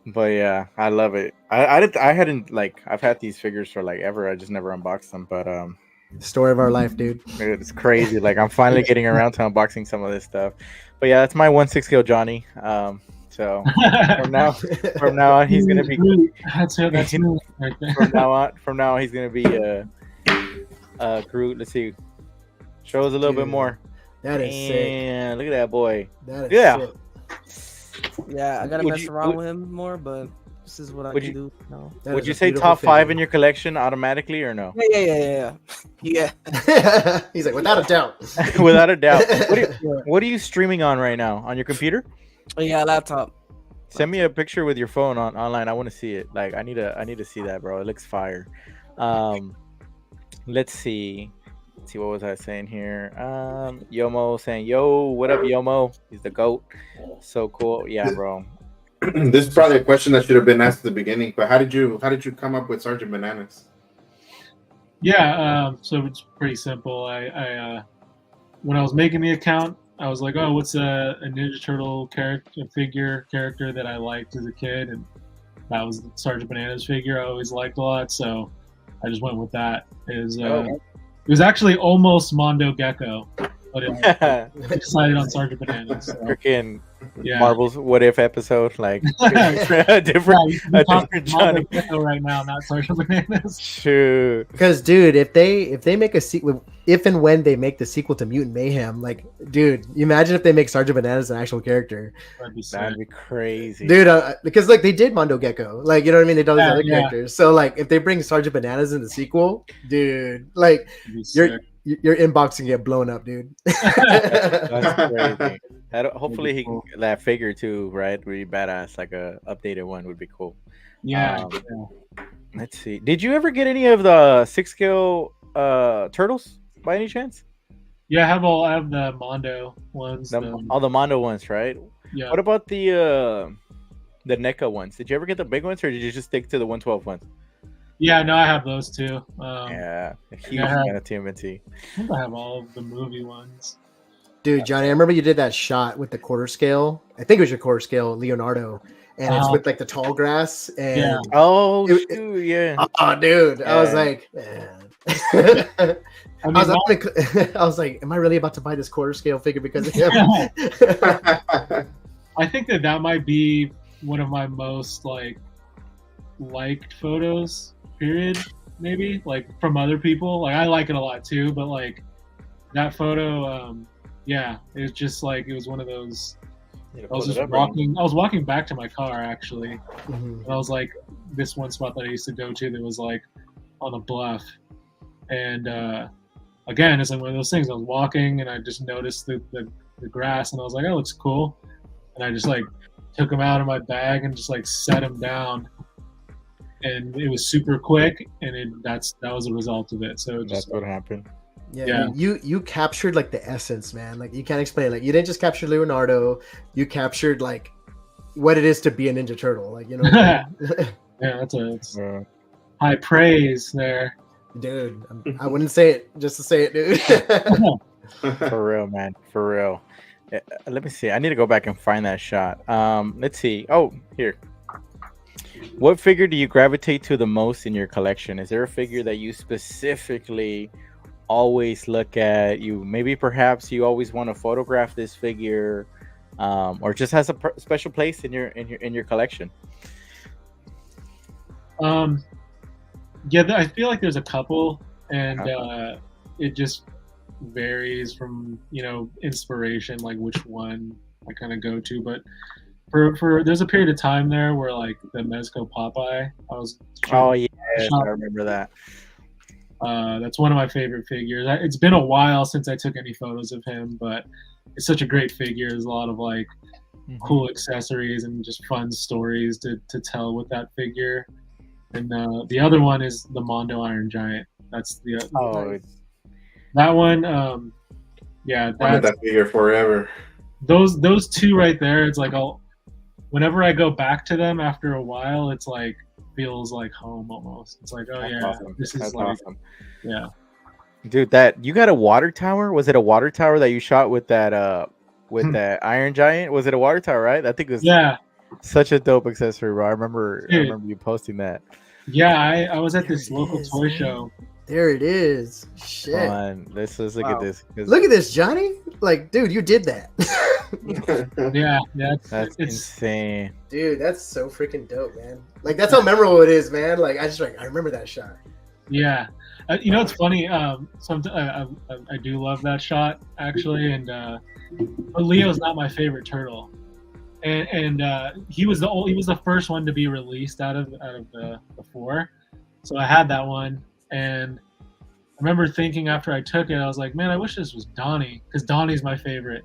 But yeah, I love it. I hadn't like I've had these figures for like ever. I just never unboxed them. But story of our life, dude. It's crazy. Like I'm finally getting around to unboxing some of this stuff. But yeah, that's my 1/6 scale Johnny. So from now on, he's gonna be. That's right there. From now on, he's gonna be Groot. Let's see. Show us a little bit more. That is sick. Look at that boy. That is sick. Yeah, I gotta mess around with him more, but This is what I Would can you- do now. Would you say top 5 in your collection automatically or no? Yeah. He's like, without a doubt. Without a doubt. What are you streaming on right now? On your computer? Yeah, laptop. Send me a picture with your phone online. I want to see it. Like I need to see that, bro. It looks fire. Let's see. What was I saying here? Yomo saying, "Yo, what up, Yomo? He's the GOAT. So cool. Yeah, bro." This is probably a question that should have been asked at the beginning, but how did you come up with Sergeant Bananas? Yeah, so it's pretty simple. I when I was making the account, I was like, oh, what's a Ninja Turtle character that I liked as a kid, and that was the Sergeant Bananas figure I always liked a lot, so I just went with that. It was actually almost Mondo Gecko, but I decided on Sergeant Bananas. So. Freaking Marvel's What If episode, like a different Johnny Gecko right now, not Sergeant Bananas. True. Because, dude, if they make a sequel, if and when they make the sequel to Mutant Mayhem, like, dude, you imagine if they make Sergeant Bananas an actual character. That'd be crazy, dude. Because like they did Mondo Gecko, like, you know what I mean? They did all these other characters. So like, if they bring Sergeant Bananas in the sequel, dude, like your inbox can get blown up, dude. That's crazy. Hopefully he can, that figure too, right? Really badass, like a updated one would be cool. Yeah. Let's see. Did you ever get any of the 6-scale turtles by any chance? Yeah, I have the Mondo ones. All the Mondo ones, right? Yeah. What about the NECA ones? Did you ever get the big ones, or did you just stick to the 112 ones? Yeah, no, I have those too. A huge fan of TMNT. I think I have all of the movie ones. Dude, Johnny, I remember you did that shot with the quarter scale. I think it was your quarter scale, Leonardo, and it's with like the tall grass. And oh, dude, I was like, man. I was like, am I really about to buy this quarter scale figure because of him? I think that might be one of my most liked photos. Period. Maybe like from other people. Like I like it a lot too, but like that photo, it was just like it was one of those. I was walking back to my car actually, and I was like, this one spot that I used to go to that was like on a bluff, and again, it's like one of those things. I was walking and I just noticed the grass, and I was like, oh, it looks cool, and I just like took him out of my bag and just like set him down. And it was super quick, and that was the result of it. So that's what happened. Yeah. You captured like the essence, man. Like you can't explain. Like you didn't just capture Leonardo. You captured like what it is to be a Ninja Turtle. Like, you know. Yeah, that's high praise there, dude. I wouldn't say it just to say it, dude. For real, man. For real. Let me see. I need to go back and find that shot. Let's see. Oh, here. What figure do you gravitate to the most in your collection? Is there a figure that you specifically always look at? Perhaps you always want to photograph this figure, or just has a special place in your collection? I feel like there's a couple, and it just varies from inspiration, like which one I kind of go to, but. For there's a period of time there where like the Mezco Popeye, I remember that. That's one of my favorite figures. It's been a while since I took any photos of him, but it's such a great figure. There's a lot of like cool accessories and just fun stories to tell with that figure. And the other one is the Mondo Iron Giant. That's that one. Wanted that figure forever. Those two right there. It's like whenever I go back to them after a while, it's like feels like home almost. It's like, oh, that's awesome. This is like awesome. Yeah, dude. That you got a water tower? Was it a water tower that you shot with that that Iron Giant? Was it a water tower? Right? I think it was. Such a dope accessory, bro. I remember you posting that. Yeah, I was at this local toy show. There it is. Shit. Let's look at this. Look at this, Johnny. Like, dude, you did that. That's insane. Dude, that's so freaking dope, man. Like, that's how memorable it is, man. Like, I remember that shot. Yeah. It's funny. I do love that shot, actually. And but Leo's not my favorite turtle. and he was the first one to be released out of the 4. So I had that one, and I remember thinking after I took it, I was like, man, I wish this was Donnie, because Donnie's my favorite.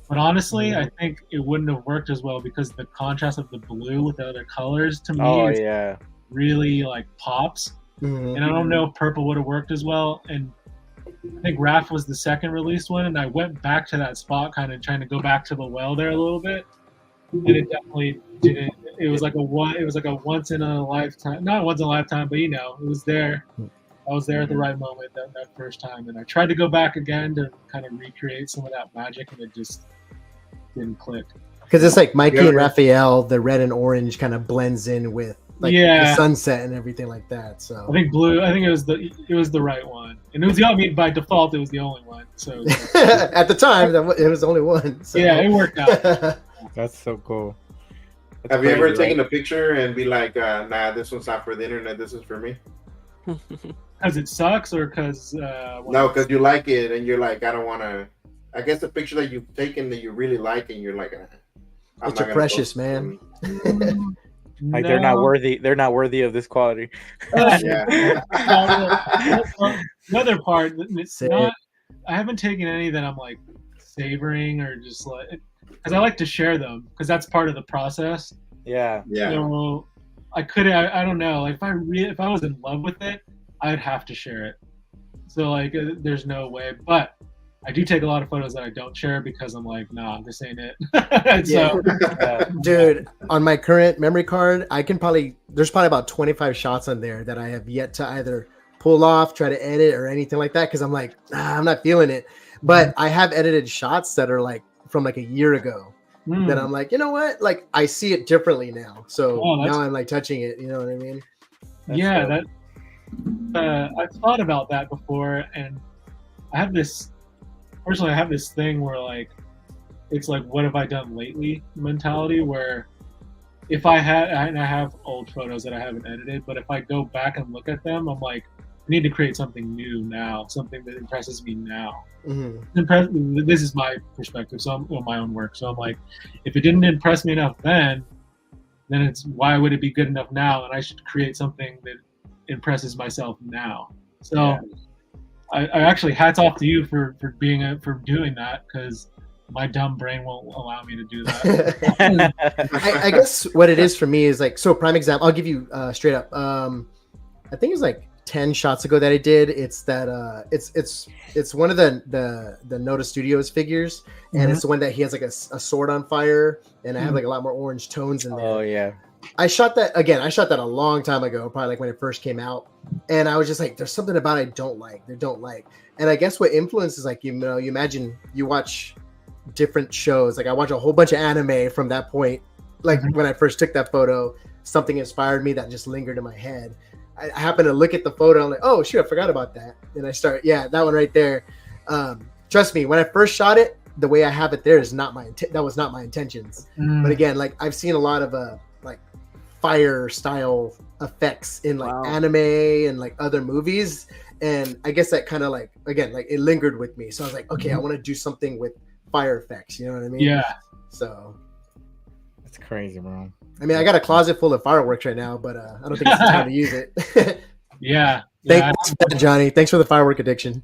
But honestly, I think it wouldn't have worked as well because the contrast of the blue with the other colors to me really like pops. And I don't know if purple would have worked as well. And I think Raph was the second released one, and I went back to that spot, kind of trying to go back to the well there a little bit, and it definitely didn't. It was like a once in a lifetime, not once in a lifetime, but it was there. I was there at the right moment that first time, and I tried to go back again to kind of recreate some of that magic, and it just didn't click. Because it's like Mikey and Raphael, the red and orange kind of blends in with like the sunset and everything like that. So I think blue. I think it was the right one, and it was by default it was the only one. So at the time, it was the only one. So. Yeah, it worked out. That's so cool. That's Have you ever taken a picture and be like, nah, this one's not for the internet, this is for me? Because it sucks, or because no, because you like it and you're like, I don't want to. I guess the picture that you've taken that you really like, and you're like, it's your precious, man. Like they're not worthy. They're not worthy of this quality. The other part, it's not. I haven't taken any that I'm like savoring or just like, because I like to share them because that's part of the process. Yeah. So I couldn't. I don't know. Like if I was in love with it, I'd have to share it. So like, there's no way. But I do take a lot of photos that I don't share because I'm like, nah, this ain't it. So, dude, on my current memory card, there's probably about 25 shots on there that I have yet to either pull off, try to edit, or anything like that. Because I'm like, I'm not feeling it. But I have edited shots that are like from like a year ago. That I'm like, you know what? Like I see it differently now. So now I'm like touching it. You know what I mean? I've thought about that before, and I have this thing where like it's like, what have I done lately mentality, where if I have old photos that I haven't edited, but if I go back and look at them, I'm like, I need to create something new now, something that impresses me now. This is my perspective, so I'm my own work. So I'm like, if it didn't impress me enough then it's, why would it be good enough now? And I should create something that impresses myself now. So I actually, hats off to you for doing that, because my dumb brain won't allow me to do that. I guess what it is for me is like, so prime example, I'll give you straight up. I think it was like 10 shots ago that I did. It's that it's one of the Noda Studios figures, and it's the one that he has like a sword on fire, and I have like a lot more orange tones in there. Oh yeah. I shot that a long time ago, probably like when it first came out, and I was just like, there's something about it I don't like. And I guess what influences, like, you know, you imagine you watch different shows. Like I watch a whole bunch of anime from that point. Like when I first took that photo, something inspired me that just lingered in my head. I happened to look at the photo. I'm like, oh shoot, I forgot about that. And I start, that one right there. Trust me, when I first shot it, the way I have it there is not that was not my intentions. But again, like I've seen a lot of like fire style effects in like anime and like other movies, and I guess that kind of like, again, like it lingered with me. So I was like, okay, I want to do something with fire effects. You know what I mean? Yeah. So that's crazy, bro. I mean, I got a closet full of fireworks right now, but I don't think it's the time to use it. Yeah. Thanks for that, Johnny. Thanks for the firework addiction.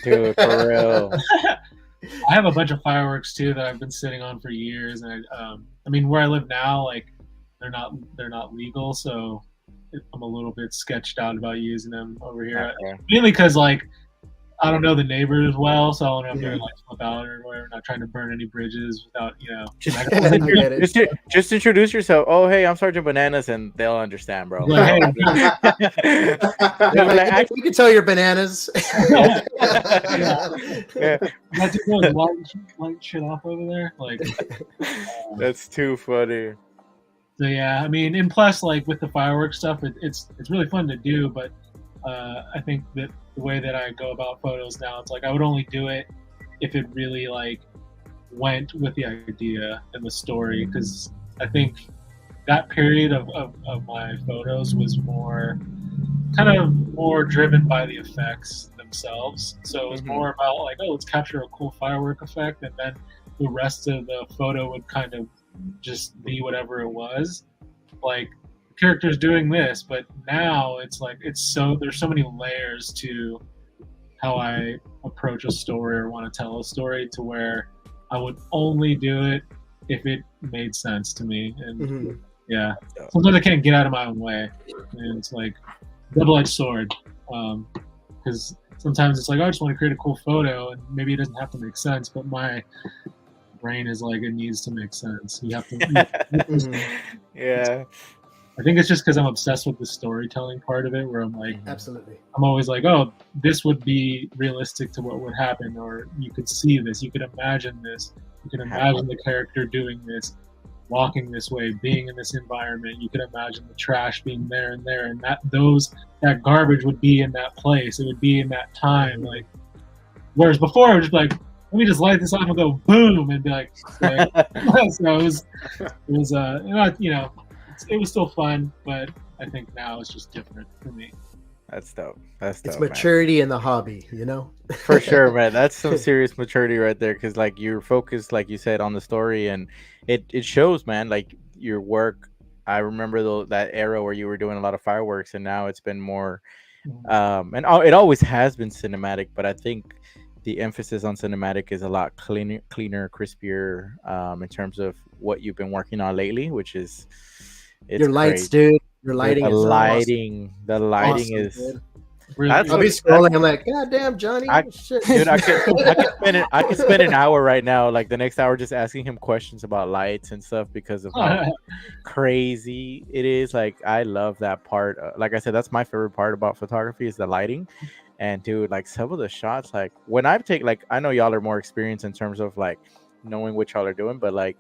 Dude, for real. I have a bunch of fireworks too that I've been sitting on for years, and I mean, where I live now, like they're not legal, so I'm a little bit sketched out about using them over here. Mainly because like I don't know the neighbors well, so I don't know if they're like flip out or whatever. Not trying to burn any bridges without, you know. Just introduce yourself. Oh, hey, I'm Sergeant Bananas, and they'll understand, bro. Like, hey, we can tell you're bananas. That's just light shit off over there. Like, that's too funny. So yeah, I mean, and plus, like with the fireworks stuff, it's really fun to do, but I think that the way that I go about photos now, it's like I would only do it if it really like went with the idea and the story, because I think that period of my photos was more driven by the effects themselves. So it was more about like, oh, let's capture a cool firework effect, and then the rest of the photo would kind of just be whatever it was. Like, the character's doing this, but now it's like there's so many layers to how I approach a story or want to tell a story, to where I would only do it if it made sense to me. And yeah, sometimes I can't get out of my own way, and it's like double-edged sword, because sometimes it's like, oh, I just want to create a cool photo, and maybe it doesn't have to make sense, but my brain is like, it needs to make sense. You have to. Yeah. I think it's just because I'm obsessed with the storytelling part of it, where I'm like, absolutely. I'm always like, oh, this would be realistic to what would happen, or you could see this, you could imagine this, you could imagine the character doing this, walking this way, being in this environment. You could imagine the trash being there, and that garbage would be in that place. It would be in that time. Like, whereas before I was just like, let me just light this off and go boom, and be like, so it was it was still fun, but I think now it's just different for me. That's dope. It's maturity in the hobby, For sure, man. That's some serious maturity right there, because like you're focused, like you said, on the story, and it shows, man. Like your work, I remember that era where you were doing a lot of fireworks, and now it's been more and it always has been cinematic, but I think the emphasis on cinematic is a lot cleaner, crispier, in terms of what you've been working on lately, which is your lights, dude. Your lighting, the lighting awesome, is. Dude. Really? I'll be scrolling. I'm like, God damn, Johnny. Shit. Dude, I could spend an hour right now, like the next hour, just asking him questions about lights and stuff, because of how crazy it is. Like, I love that part. Like I said, that's my favorite part about photography, is the lighting. And dude, like some of the shots, like when I take, like, I know y'all are more experienced in terms of like knowing what y'all are doing, but like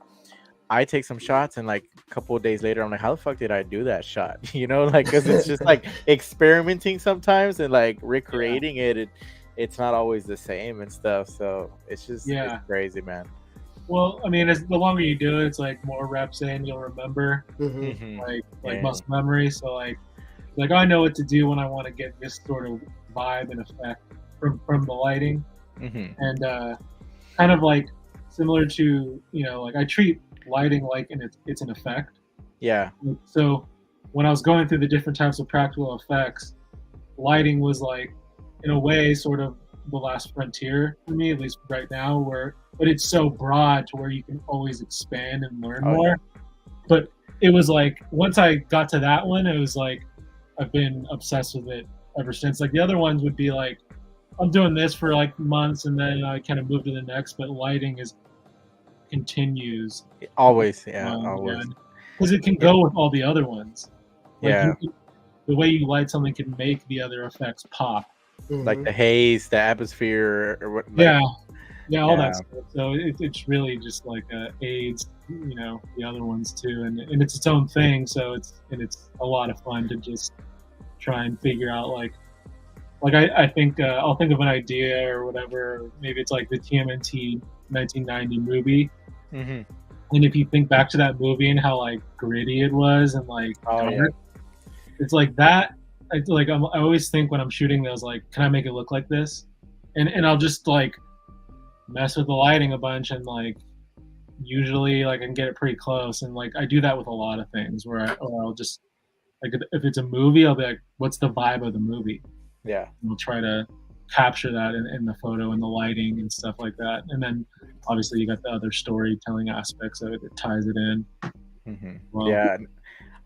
I take some shots, and like a couple of days later, I'm like, how the fuck did I do that shot? Like, because it's just like experimenting sometimes and like recreating it. It's not always the same and stuff. So it's just it's crazy, man. Well, I mean, as the longer you do it, it's like more reps in, you'll remember, like muscle memory. So like I know what to do when I want to get this sort of vibe and effect from the lighting, and kind of like similar to like I treat lighting like it's an effect. Yeah. So when I was going through the different types of practical effects, lighting was like, in a way, sort of the last frontier for me, at least right now, but it's so broad to where you can always expand and learn more. Yeah. But it was like, once I got to that one, it was like, I've been obsessed with it ever since. Like the other ones would be like, I'm doing this for like months, and then I kind of move to the next, but lighting continues always, always, because it can go with all the other ones. Like the way you light something can make the other effects pop, like the haze, the atmosphere, or what. All that stuff. So it's really just like aids, the other ones too, and it's its own thing. So it's a lot of fun to just try and figure out like I think I'll think of an idea or whatever. Maybe it's like the TMNT 1990 movie. And if you think back to that movie and how like gritty it was and like dark, it's like that. I always think when I'm shooting those, like, can I make it look like this? And I'll just like mess with the lighting a bunch, and like usually like I can get it pretty close. And like I do that with a lot of things where I'll just like, if it's a movie, I'll be like, what's the vibe of the movie? Yeah. And we'll try to capture that in the photo and the lighting and stuff like that. And then obviously you got the other storytelling aspects of it that ties it in. Well, yeah,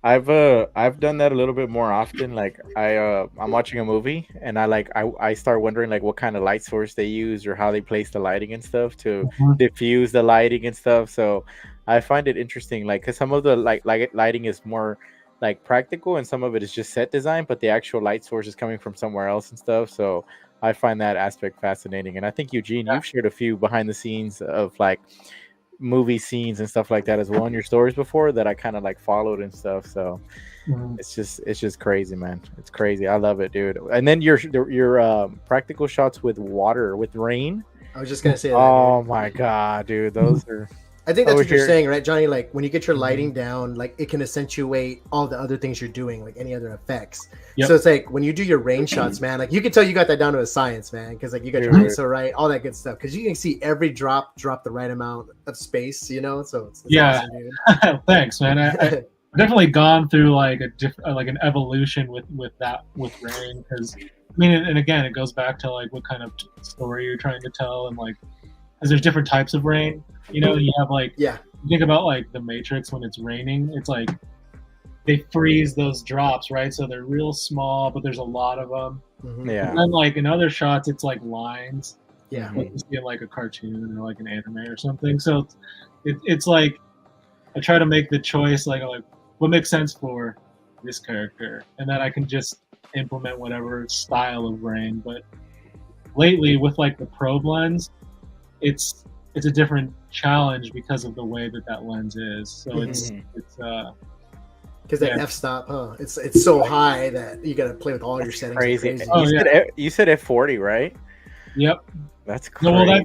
I've done that a little bit more often. Like I'm watching a movie, and I start wondering like what kind of light source they use or how they place the lighting and stuff to diffuse the lighting and stuff. So I find it interesting, like, because some of the lighting is more like practical, and some of it is just set design, but the actual light source is coming from somewhere else and stuff. So I find that aspect fascinating. And I think, Eugene, you've shared a few behind the scenes of like movie scenes and stuff like that as well in your stories before that I kind of like followed and stuff. So it's just crazy, man. It's crazy. I love it, dude. And then your practical shots with water, with rain. I was just gonna say that. Oh my god, dude, those are I think that's what you're saying, right, Johnny? Like when you get your lighting down, like it can accentuate all the other things you're doing, like any other effects. Yep. So it's like when you do your rain shots, man, like you can tell you got that down to a science, man, because like you got your ISO right, all that good stuff. Because you can see every drop the right amount of space, you know. So it's awesome, dude. Thanks, man. I definitely gone through like an evolution with rain, because I mean, and again, it goes back to like what kind of story you're trying to tell, and like, because there's different types of rain. You know, you have like, you think about like the Matrix when it's raining, it's like they freeze those drops, right? So they're real small, but there's a lot of them. Mm-hmm. Yeah. And then like in other shots, it's like lines. Yeah. Like you see like a cartoon or like an anime or something. So it's like I try to make the choice like what makes sense for this character, and then I can just implement whatever style of rain. But lately with like the probe lens, it's a different challenge because of the way that lens is. So it's because that f-stop, it's so high that you got to play with all your settings. Crazy. You said f40, right? Yep. That's crazy. No, well,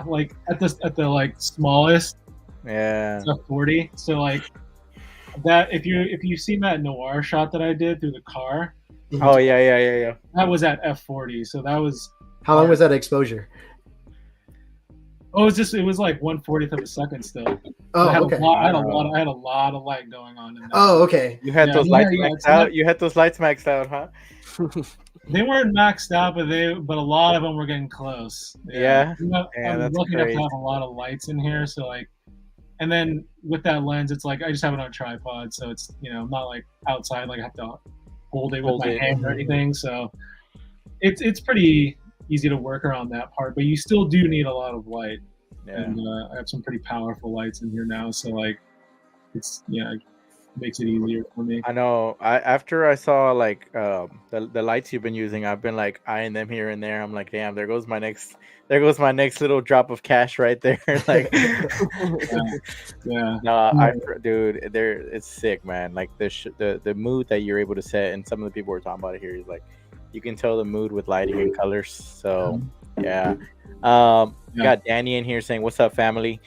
like at the like smallest. Yeah. It's f40. So like that, if you've seen that noir shot that I did through the car. Oh yeah. That was at f40. So that was. How long was that exposure? Oh, it was like 1/40th of a second still. Oh, I had okay. I had a lot of light going on in there. Oh, okay. You had those lights maxed out. You had those lights maxed out, huh? They weren't maxed out, but a lot of them were getting close. Yeah. I'm lucky enough to have a lot of lights in here, so like, and then with that lens, it's like I just have it on a tripod, so it's I'm not like outside, like I have to hold it with my hand or anything. So it's pretty easy to work around that part, but you still do need a lot of light. And I have some pretty powerful lights in here now, so like it makes it easier for me. I know. After I saw like the lights you've been using, I've been like eyeing them here and there. I'm like, damn, there goes my next little drop of cash right there. Like, dude, it's sick, man. Like the mood that you're able to set, and some of the people were talking about it here is like, you can tell the mood with lighting and colors. So yeah. Got Danny in here saying, "What's up, family?"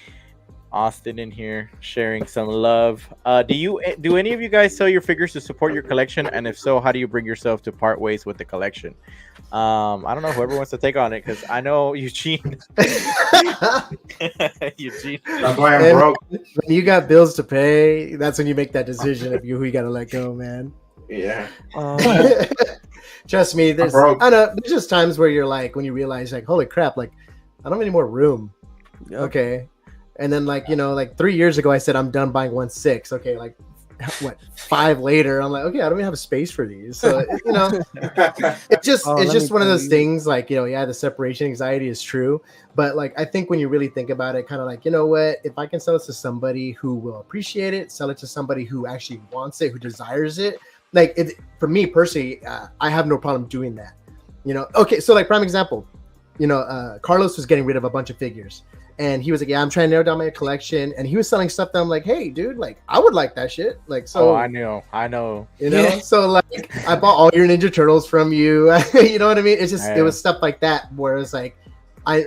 Austin in here sharing some love. Do any of you guys sell your figures to support your collection? And if so, how do you bring yourself to part ways with the collection? I don't know, whoever wants to take on it, because I know Eugene. Eugene. That's why I'm broke. When you got bills to pay, that's when you make that decision of who you got to let go, man. Yeah. Trust me, there's just times where you're like, when you realize like, holy crap, like I don't have any more room. Yep. Okay. And then like, like 3 years ago, I said, I'm done buying 1/6. Okay. Like 5 later, I'm like, okay, I don't even have a space for these. So, it's just one of those things like, the separation anxiety is true. But like, I think when you really think about it, kind of like, you know what, if I can sell it to somebody who will appreciate it, sell it to somebody who actually wants it, who desires it, like for me personally, I have no problem doing that. Okay. So like prime example, Carlos was getting rid of a bunch of figures. And he was like, yeah, I'm trying to narrow down my collection. And he was selling stuff that I'm like, hey, dude, like, I would like that shit. Like, so. Oh, I know. So, like, I bought all your Ninja Turtles from you. You know what I mean? It's just, it was stuff like that where it's like, I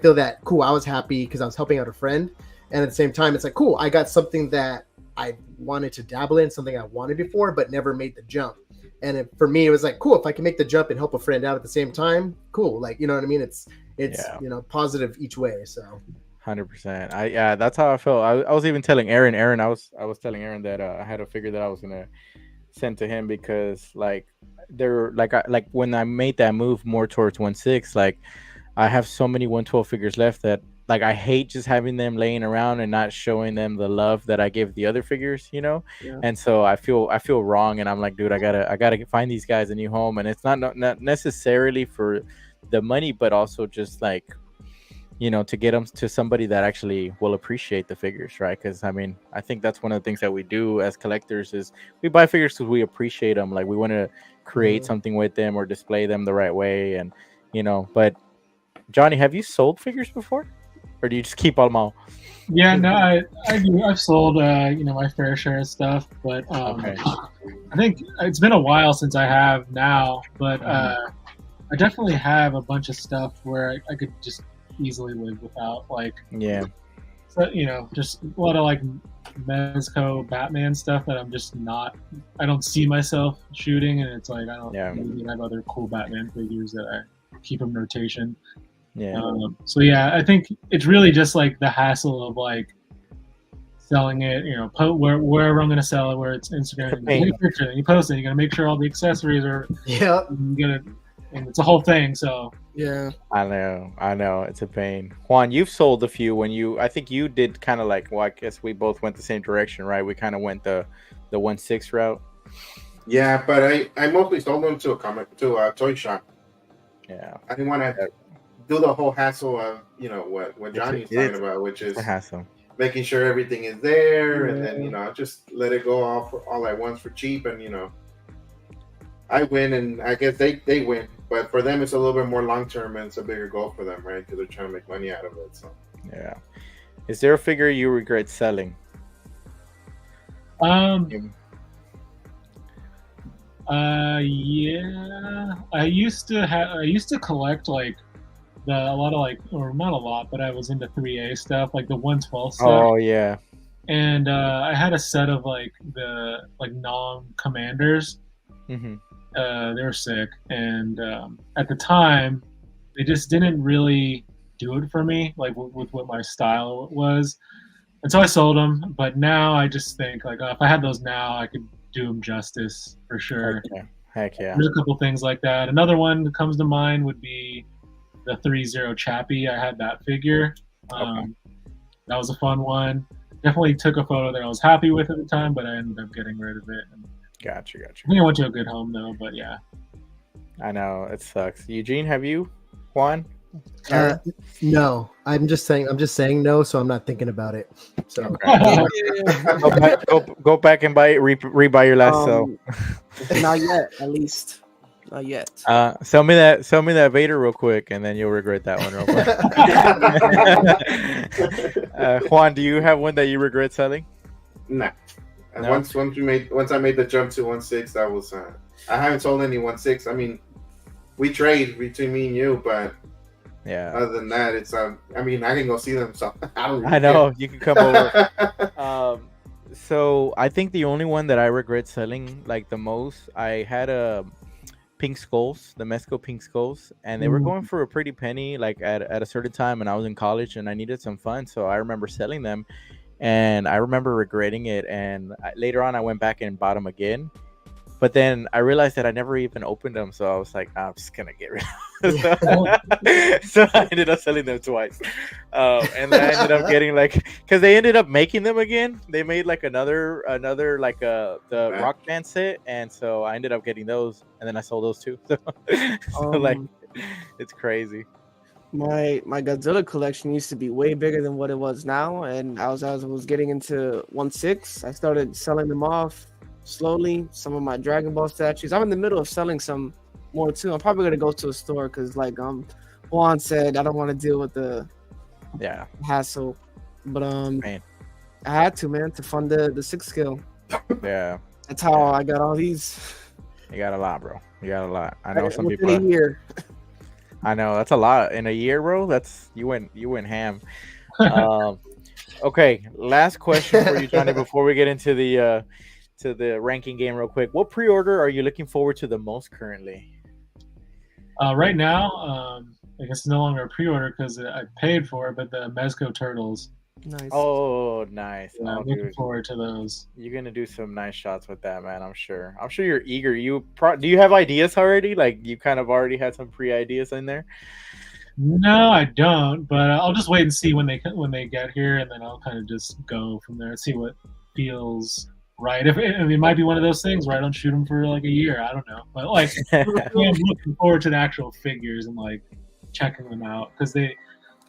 feel that, cool, I was happy because I was helping out a friend. And at the same time, it's like, cool, I got something that I wanted to dabble in, something I wanted before, but never made the jump. And for me, it was like, cool, if I can make the jump and help a friend out at the same time, cool. Like, you know what I mean? It's positive each way. So 100%. That's how I felt. I was even telling Aaron, I was telling Aaron that I had a figure that I was gonna send to him, because like when I made that move more towards 1/6, like I have so many 112 figures left that like I hate just having them laying around and not showing them the love that I give the other figures, And so I feel wrong, and I'm like, dude, I gotta find these guys a new home. And it's not necessarily for the money, but also just like, to get them to somebody that actually will appreciate the figures, right? Because I mean, I think that's one of the things that we do as collectors is we buy figures because we appreciate them. Like we want to create something with them or display them the right way, and But Johnny, have you sold figures before? Or do you just keep them all? Yeah, no, I do. I've sold, my fair share of stuff, but I think it's been a while since I have now. But I definitely have a bunch of stuff where I could just easily live without. Like, So, just a lot of like Mezco Batman stuff that I'm just not. I don't see myself shooting, and it's like I don't really have other cool Batman figures that I keep in rotation. Yeah. So yeah, I think it's really just like the hassle of like selling it, wherever I'm gonna sell it, where it's Instagram, you take a picture, then you post it. You gotta make sure all the accessories are. And it's a whole thing. So yeah, I know, it's a pain. Juan, you've sold a few I think you did kind of like. Well, I guess we both went the same direction, right? We kind of went the 1/6 route. Yeah, but I mostly sold them to a toy shop. Yeah, I didn't want to do the whole hassle of what Johnny's talking about, which is hassle. Making sure everything is there, and then just let it go all at once for cheap, and I win, and I guess they win, but for them it's a little bit more long term, and it's a bigger goal for them, right? Because they're trying to make money out of it. So yeah, is there a figure you regret selling? Yeah, I used to collect like a lot of like, or not a lot, but I was into 3A stuff, like the 112 stuff. Oh yeah. And I had a set of like the non-commanders. Mm-hmm. They were sick, and at the time, they just didn't really do it for me, like with what my style was. And so I sold them. But now I just think like, if I had those now, I could do them justice for sure. Heck yeah. There's a couple things like that. Another one that comes to mind would be the 3-0 Chappie. I had that figure. That was a fun one. Definitely took a photo that I was happy with at the time, but I ended up getting rid of it. Gotcha. I think I went to a good home though, but yeah. I know it sucks. Eugene, have you, Juan? No, I'm just saying no, so I'm not thinking about it. So go back and rebuy your last sell. Not yet, at least. Not yet. Sell me that Vader real quick, and then you'll regret that one real quick. Juan, do you have one that you regret selling? Nah. No. Once I made the jump to 1/6, that was I haven't sold any 1/6. I mean, we trade between me and you, but yeah. Other than that, it's I can go see them, so I don't. Really I know care. You can come over. So I think the only one that I regret selling like the most, I had a pink skulls, the Mezco pink skulls, and they were going for a pretty penny, like at a certain time, and I was in college and I needed some fun, so I remember selling them. And I remember regretting it. And later on, I went back and bought them again. But then I realized that I never even opened them. So I was like, I'm just going to get rid of them. So I ended up selling them twice. And then I ended up getting because they ended up making them again. They made like another like the Rock Band set. And so I ended up getting those. And then I sold those too. So, it's crazy. My Godzilla collection used to be way bigger than what it was now, and as I was getting into 1/6, I started selling them off slowly. Some of my Dragon Ball statues. I'm in the middle of selling some more too. I'm probably gonna go to a store because, like Juan said, I don't want to deal with the hassle. But I had to fund the 6 skill. Yeah, that's how I got all these. You got a lot, bro. You got a lot. I know some people. A year. I know that's a lot in a year, bro. That's you went ham. Okay, last question for you, Johnny, before we get into the ranking game real quick. What pre-order are you looking forward to the most currently? Right now, I guess it's no longer a pre-order because I paid for it, but the Mezco Turtles. Nice. Oh, nice. Yeah, I'm looking forward to those. You're gonna do some nice shots with that, man. I'm sure you're eager. Do you have ideas already? Like you kind of already had some pre-ideas in there? No, I don't. But I'll just wait and see when they get here, and then I'll kind of just go from there and see what feels right. If it might be one of those things where I don't shoot them for like a year. I don't know. But like I'm looking forward to the actual figures and like checking them out because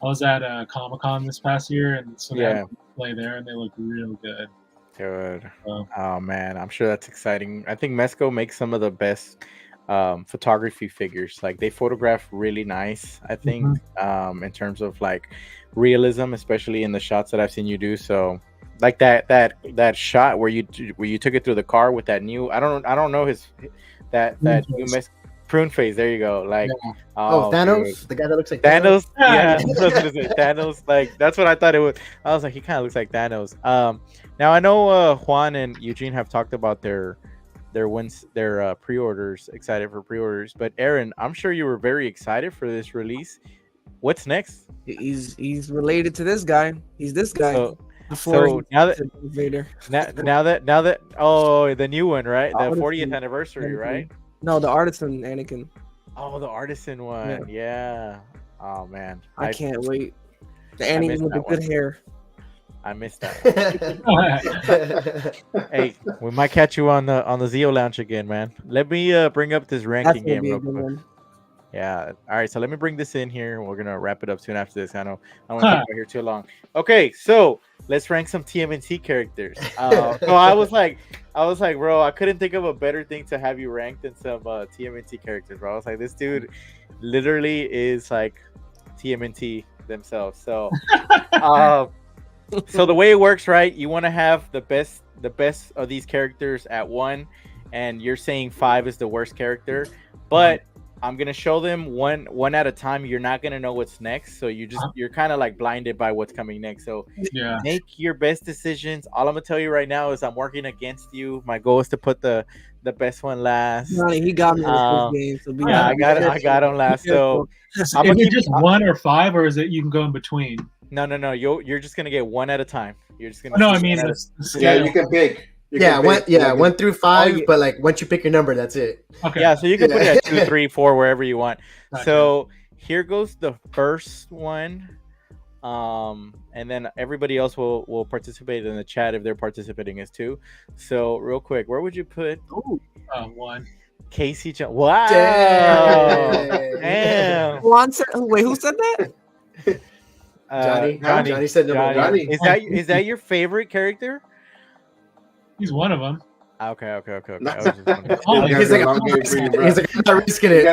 I was at Comic-Con this past year, and so they had to play there, and they look real good. Good. Oh man, I'm sure that's exciting. I think Mezco makes some of the best photography figures. Like they photograph really nice. I think in terms of like realism, especially in the shots that I've seen you do. So like that shot where you took it through the car with that new. I don't know that new Prune face. There you go. Like, Thanos, dude. the guy that looks like Thanos. Yeah, I was gonna say Thanos. Like, that's what I thought it was. I was like, he kind of looks like Thanos. Now I know Juan and Eugene have talked about their pre-orders. Excited for pre-orders, but Aaron, I'm sure you were very excited for this release. What's next? He's related to this guy. He's this guy. So now that Vader. now that the new one, right? The 40th anniversary, Anakin. right? No, the artisan Anakin. Oh, the artisan one. Yeah. Oh man, I can't wait. The Anakin with the good hair. I missed that. Hey, we might catch you on the ZEO Lounge again, man. Let me bring up this ranking game real quick. Yeah. All right. So let me bring this in here. We're gonna wrap it up soon after this. I don't want to keep it here too long. Okay. So let's rank some TMNT characters. So I was like, bro, I couldn't think of a better thing to have you rank than some TMNT characters, bro. I was like, this dude literally is like TMNT themselves. So, so the way it works, right? You want to have the best of these characters at 1, and you're saying 5 is the worst character, but I'm gonna show them one at a time. You're not gonna know what's next, so you're kind of like blinded by what's coming next. So make your best decisions. All I'm gonna tell you right now is I'm working against you. My goal is to put the best one last. He got me in the first game. So I got him last. So is it just 1 or 5, or is it you can go in between? No. You're just gonna get 1 at a time. You're just gonna. No, I mean, you can pick. 1 through 5, but like once you pick your number, that's it. Okay. Yeah, so you can put it at 2, 3, 4, wherever you want. So here goes the first one, and then everybody else will participate in the chat if they're participating as too. So real quick, where would you put? 1. Casey Jones. Wow. Damn. Wait, who said that? Johnny said number 1. Is that your favorite character? He's one of them. Okay. He's like, I'm not risking it.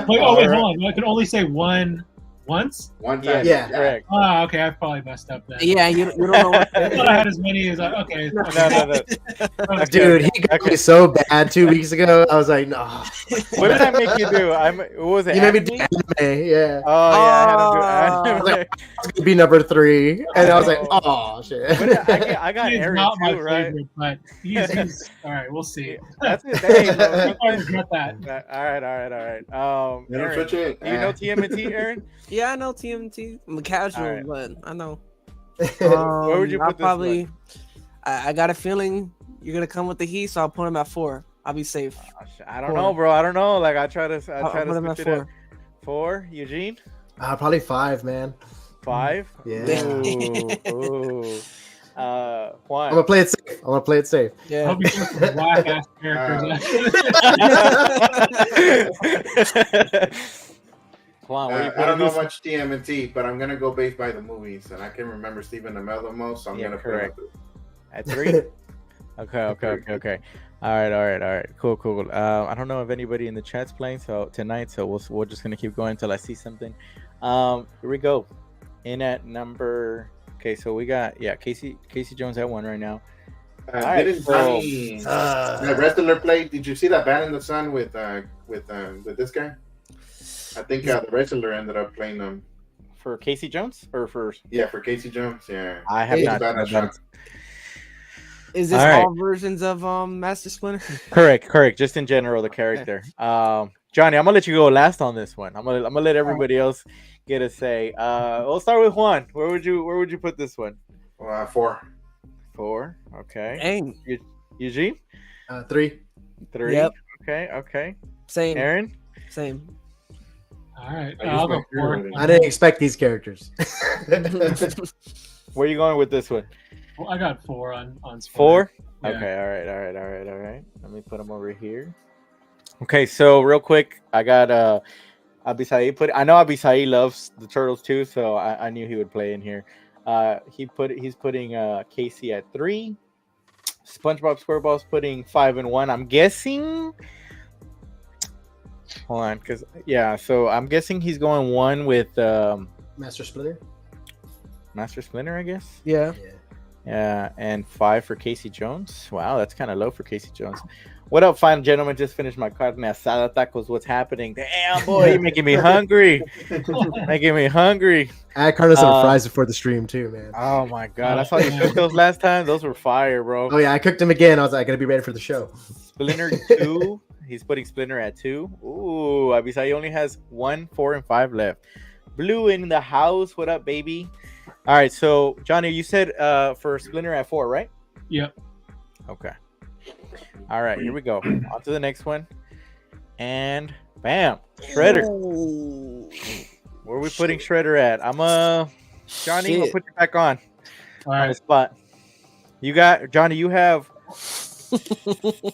Wait, hold on. I can only say 1 once? One time. Yeah. Correct. Oh, okay. I probably messed up then. Yeah, you don't know what. I thought I had as many as okay. No. Dude, he got me so bad 2 weeks ago. I was like, no. What did I make you do? What was it? You made me do anime, yeah. Oh, yeah. I had him do anime. It's going to be number 3. And I was like, oh, shit. I got he's Aaron not too, my right? favorite, but he's all right. We'll see. That's it. Hey, I regret that. All right. Aaron, do you know TMNT, Aaron? Yeah, I know TMNT. I'm a casual, but I know. Where would you put this probably? I got a feeling you're gonna come with the heat, so I'll put him at 4. I'll be safe. I don't know, bro. I don't know. Like I try to put him at 4. 4, Eugene? Probably 5, man. 5? Yeah. Ooh. Juan. I'm gonna play it safe. Yeah. I'll be some whack ass characters. Juan, I don't know much TMNT, but I'm gonna go based by the movies, and I can remember Stephen Amell the most, so I'm gonna correct. put At 3? Okay. All right. Cool. I don't know if anybody in the chat's playing tonight, so we're just gonna keep going until I see something. Here we go. In at number. Okay, so we got Casey Jones at 1 right now. Didn't that wrestler play? Did you see that Band in the Sun with this guy? I think the wrestler ended up playing them. For Casey Jones or for Casey Jones. Yeah, I have not. Is this all versions of Master Splinter? Correct. Just in general, the character. Johnny, I'm gonna let you go last on this one. I'm gonna let everybody else get a say. We'll start with Juan. Where would you put this one? 4. 4. Okay. Dang. Eugene? 3. 3. Yep. Okay. Same. Aaron? Same. All right. I'll go 4. I didn't expect these characters. Where are you going with this one? Well, I got 4 on Splinter. 4? Yeah. Okay. All right. Let me put them over here. Okay. So real quick, I got Abisai I know Abisai loves the Turtles too, so I knew he would play in here. He's putting Casey at 3. SpongeBob SquareBall's putting 5 and 1. I'm guessing. Hold on, so I'm guessing he's going 1 with Master Splinter, I guess. Yeah. Yeah, and 5 for Casey Jones. Wow, that's kind of low for Casey Jones. What up, fine gentlemen? Just finished my carne asada tacos. What's happening? Damn, boy, you're making me hungry. Making me hungry. I had carne asada fries before the stream too, man. Oh my god, I saw you cook those last time. Those were fire, bro. Oh yeah, I cooked them again. I was like, I gotta be ready for the show. Splinter 2. He's putting Splinter at 2. Ooh, Abisai only has 1, 4, and 5 left. Blue in the house. What up, baby? All right, so Johnny, you said for Splinter at 4, right? Yep. Okay. All right, here we go. On to the next one. And bam, Shredder. Oh. Where are we putting Shredder at? Johnny, we'll put you back on. All right. On the spot. You got Johnny, you have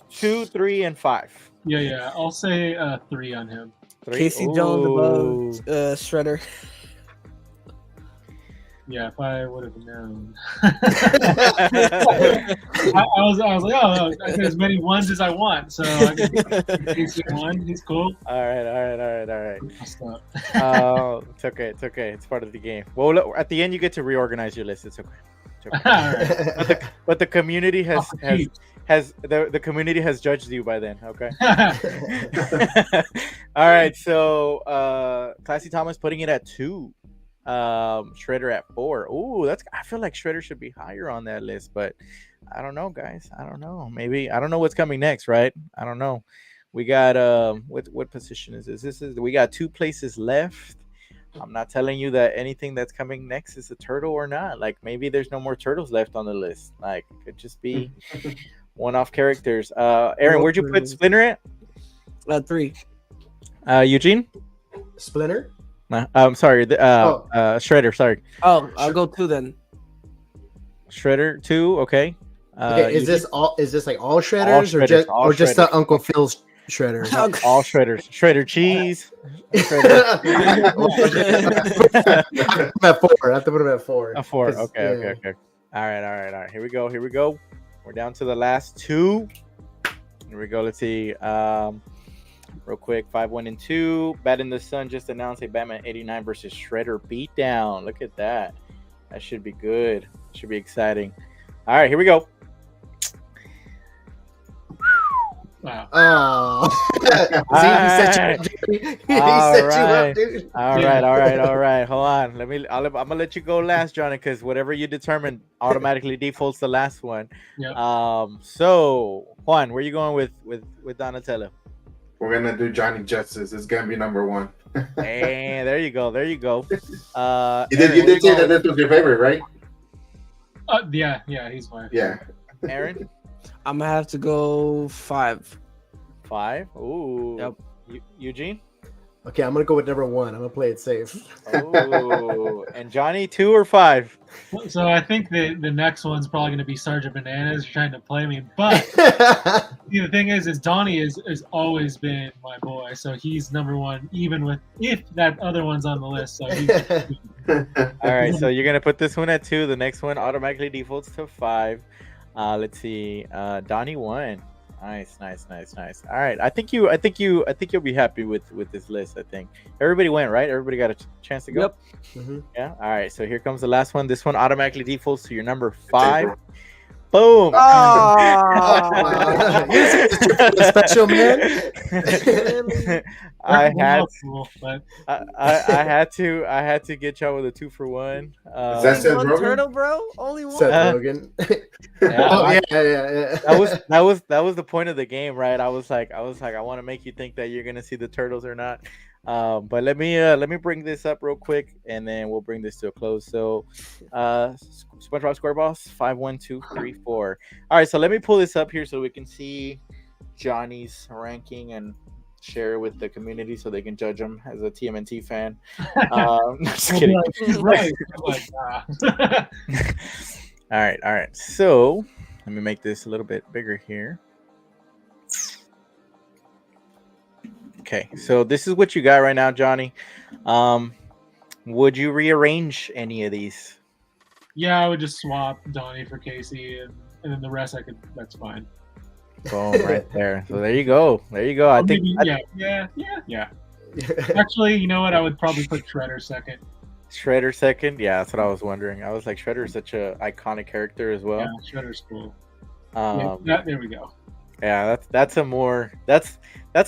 2, 3, and 5. Yeah. I'll say 3 on him. 3. Casey Jones above Shredder. Yeah, if I would have known. I was like, oh, I got as many ones as I want, so I can Casey 1. He's cool. All right. It's okay. It's part of the game. Well, look, at the end, you get to reorganize your list. It's okay. All right. But the community has the community has judged you by then. Okay. All right. So, Classy Thomas putting it at 2. Shredder at 4. Ooh, I feel like Shredder should be higher on that list, but I don't know, guys. I don't know. Maybe I don't know what's coming next, right? I don't know. We got what position is this? We got 2 places left. I'm not telling you that anything that's coming next is a turtle or not. Like maybe there's no more turtles left on the list. Like it could just be one-off characters. Aaron, where'd you put Splinter at? 3. Eugene? Splinter? I'm sorry. Shredder. Sorry. Oh, I'll go 2 then. Shredder 2. Okay. Okay. Is this like all Shredders, or just the Uncle Phil's Shredders? All Shredders. Shredder cheese. I'm at 4. I have to put him at 4. A 4. Okay. All right. Here we go. We're down to the last 2. Here we go. Let's see. Real quick, 5, 1, and 2. Bat in the Sun just announced a Batman 89 versus Shredder beatdown. Look at that. That should be good. Should be exciting. All right, here we go. Wow. Oh. He set you up, dude. All right. Hold on. I'm gonna let you go last, Johnny, because whatever you determine automatically defaults the last one. Yep. So Juan, where are you going with Donatello? We're gonna do Johnny Justice. It's gonna be number 1. Hey, there you go. You did say that this was your favorite, right? Yeah, he's mine. Yeah. Aaron? I'm gonna have to go 5. 5? Ooh. Yep. Eugene? Okay, I'm gonna go with number 1. I'm gonna play it safe. Oh, and Johnny, 2 or 5? So I think the next one's probably going to be Sergeant Bananas trying to play me. But the thing is Donnie has always been my boy. So he's number 1, even if that other one's on the list. So he's all right, so you're going to put this one at 2. The next one automatically defaults to 5. Let's see. Donnie 1. Nice. All right, I think you'll be happy with this list. I think everybody went right. Everybody got a chance to go. Yep. Mm-hmm. Yeah. All right. So here comes the last one. This one automatically defaults to your number 5. Boom. Oh, special man. I had to get y'all with a 2-for-1. Is that Seth Rogen? Turtle, bro? Only 1. Seth Rogen. Yeah. That was the point of the game, right? I was like, I want to make you think that you're gonna see the turtles or not. But let me bring this up real quick, and then we'll bring this to a close. So, SpongeBob SquareBoss 5, 1, 2, 3, 4. All right, so let me pull this up here so we can see Johnny's ranking and share it with the community so they can judge him as a TMNT fan. Just kidding. Right. All right. So let me make this a little bit bigger here. Okay, so this is what you got right now, Johnny. Would you rearrange any of these? Yeah, I would just swap Donnie for Casey, and then the rest that's fine. Boom, right there. So there you go. I think. Yeah. Actually, you know what? I would probably put Shredder second. Shredder second? Yeah, that's what I was wondering. I was like, Shredder is such a iconic character as well. Yeah, Shredder's cool. There we go. Yeah, that's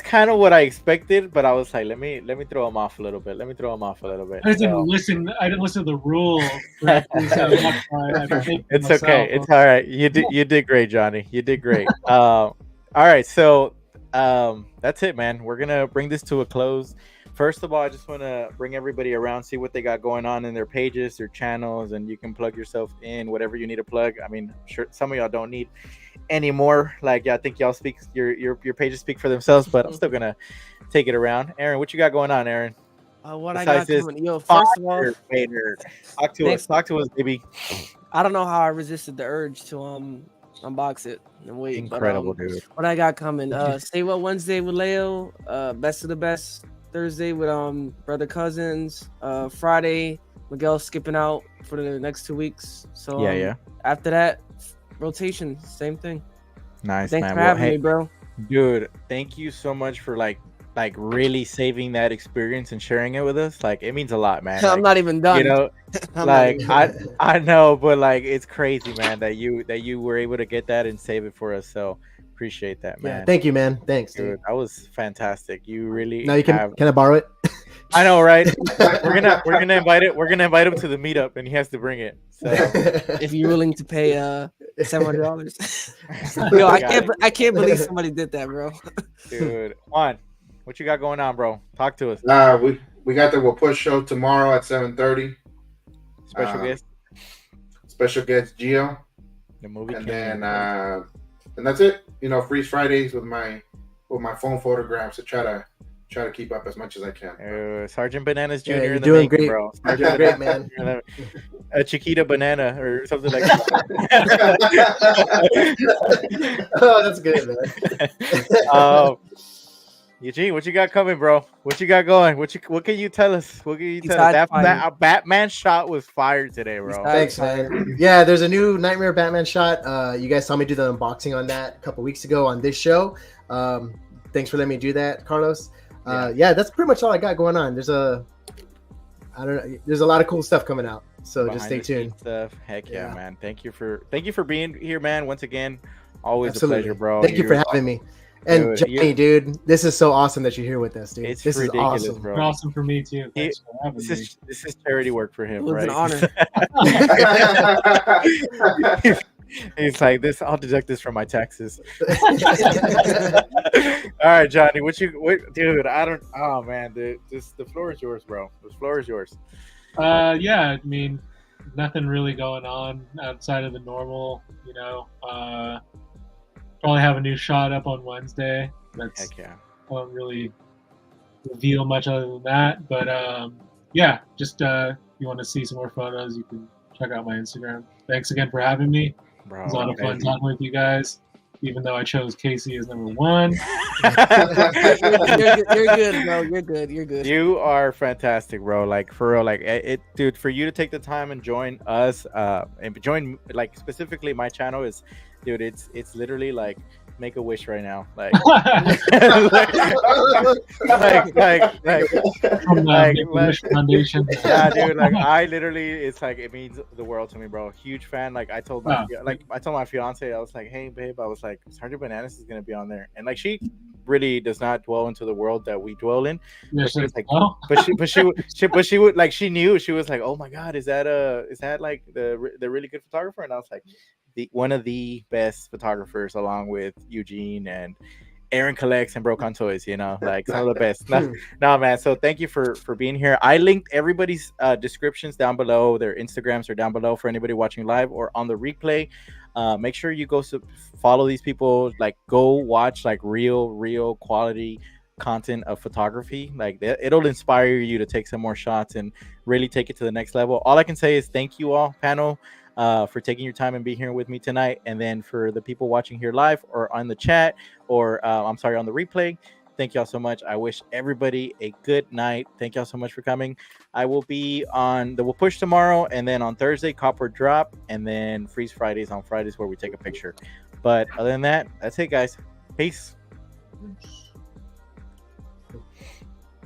kind of what I expected, but I was like, let me throw him off a little bit. I didn't listen to the rule correctly, so it's okay. It's all right. You did great, Johnny. You did great. All right, so that's it, man. We're gonna bring this to a close. First of all, I just want to bring everybody around, see what they got going on in their pages, their channels, and you can plug yourself in whatever you need to plug. I mean, sure, some of y'all don't need anymore. Like, I think y'all speak your pages speak for themselves, but I'm still gonna take it around. Aaron, what you got going on, Aaron? What I got coming? Yo, first of all, Vader. Talk to us, baby. I don't know how I resisted the urge to unbox it and wait. Incredible, dude. What I got coming? Say What Wednesday with Leo. Best of the Best Thursday with Brother Cousins. Friday, Miguel skipping out for the next 2 weeks. So yeah. After that, rotation, same thing. Nice. Thanks for having me, bro. Dude, thank you so much for like really saving that experience and sharing it with us. Like, it means a lot, man. I'm not even done. You know, like I know, but like, it's crazy, man, that you were able to get that and save it for us. So appreciate that, man. Yeah, thank you, man. Thanks, dude. That was fantastic. You really. Now you can I borrow it? I know, right? We're gonna invite it. We're gonna invite him to the meetup, and he has to bring it. So if you're willing to pay $700, yo, I can't believe somebody did that, bro. Dude, on. What you got going on, bro? Talk to us. We got the We'll Push show tomorrow at 7:30. Special guest ZEO. The movie, and then and that's it. You know, Freeze Fridays with my phone photographs to try to keep up as much as I can. Sergeant Bananas Jr. Yeah, you're in the doing making, great, bro. You're doing great, man. A Chiquita banana or something like that. Oh, that's good, man. Eugene, what you got coming, bro? What you got going? What can you tell us? What can you tell us? That Batman shot was fired today, bro. Thanks, man. Yeah, there's a new Nightmare Batman shot. You guys saw me do the unboxing on that a couple weeks ago on this show. Thanks for letting me do that, Carlos. Yeah, that's pretty much all I got going on. There's a lot of cool stuff coming out. So just stay tuned. Stuff. Heck yeah, man. Thank you for being here, man. Once again, always Absolutely. A pleasure, bro. Thank you for having me. And Johnny, dude, this is so awesome that you're here with us, dude. It's this ridiculous, is awesome, bro. It's awesome for me too. Thanks for having me. This is charity work for him, right? It's an honor. He's like, this. I'll deduct this from my taxes. All right, Johnny. Dude? I don't. Oh man, dude. The floor is yours, bro. The floor is yours. Yeah. I mean, nothing really going on outside of the normal. You know. Probably have a new shot up on Wednesday. Heck yeah. I don't really reveal much other than that, but yeah. Just if you want to see some more photos, you can check out my Instagram. Thanks again for having me. Bro, it was a lot of fun talking with you guys, even though I chose Casey as number 1. You're good, bro. You're good. You are fantastic, bro. Like, for real. Like, dude, for you to take the time and join us, and join, like, specifically my channel is, dude, it's literally like make a wish right now, like Wish Foundation. Yeah, dude, like I literally, it's like, it means the world to me, bro. Huge fan. Like, I told my fiance, I was like, hey babe, I was like, Sergeant Bananas is gonna be on there, and like, she really does not dwell into the world that we dwell in. Yeah, but she was like, but she would, like, she knew, she was like, oh my god, is that like the really good photographer? And I was like, one of the best photographers, along with Eugene and Aaron Collectz and Broke on Toys, you know, like some of the best. No, man. So thank you for being here. I linked everybody's descriptions down below. Their Instagrams are down below for anybody watching live or on the replay. Make sure you go follow these people. Like, go watch like real quality content of photography. Like, it'll inspire you to take some more shots and really take it to the next level. All I can say is thank you all, panel, for taking your time and being here with me tonight. And then for the people watching here live or on the chat, or on the replay, thank y'all so much. I wish everybody a good night. Thank y'all so much for coming. I will be on the We'll Push tomorrow, and then on Thursday, Copper Drop, and then Freeze Fridays on Fridays, where we take a picture. But other than that, that's it, guys. Peace.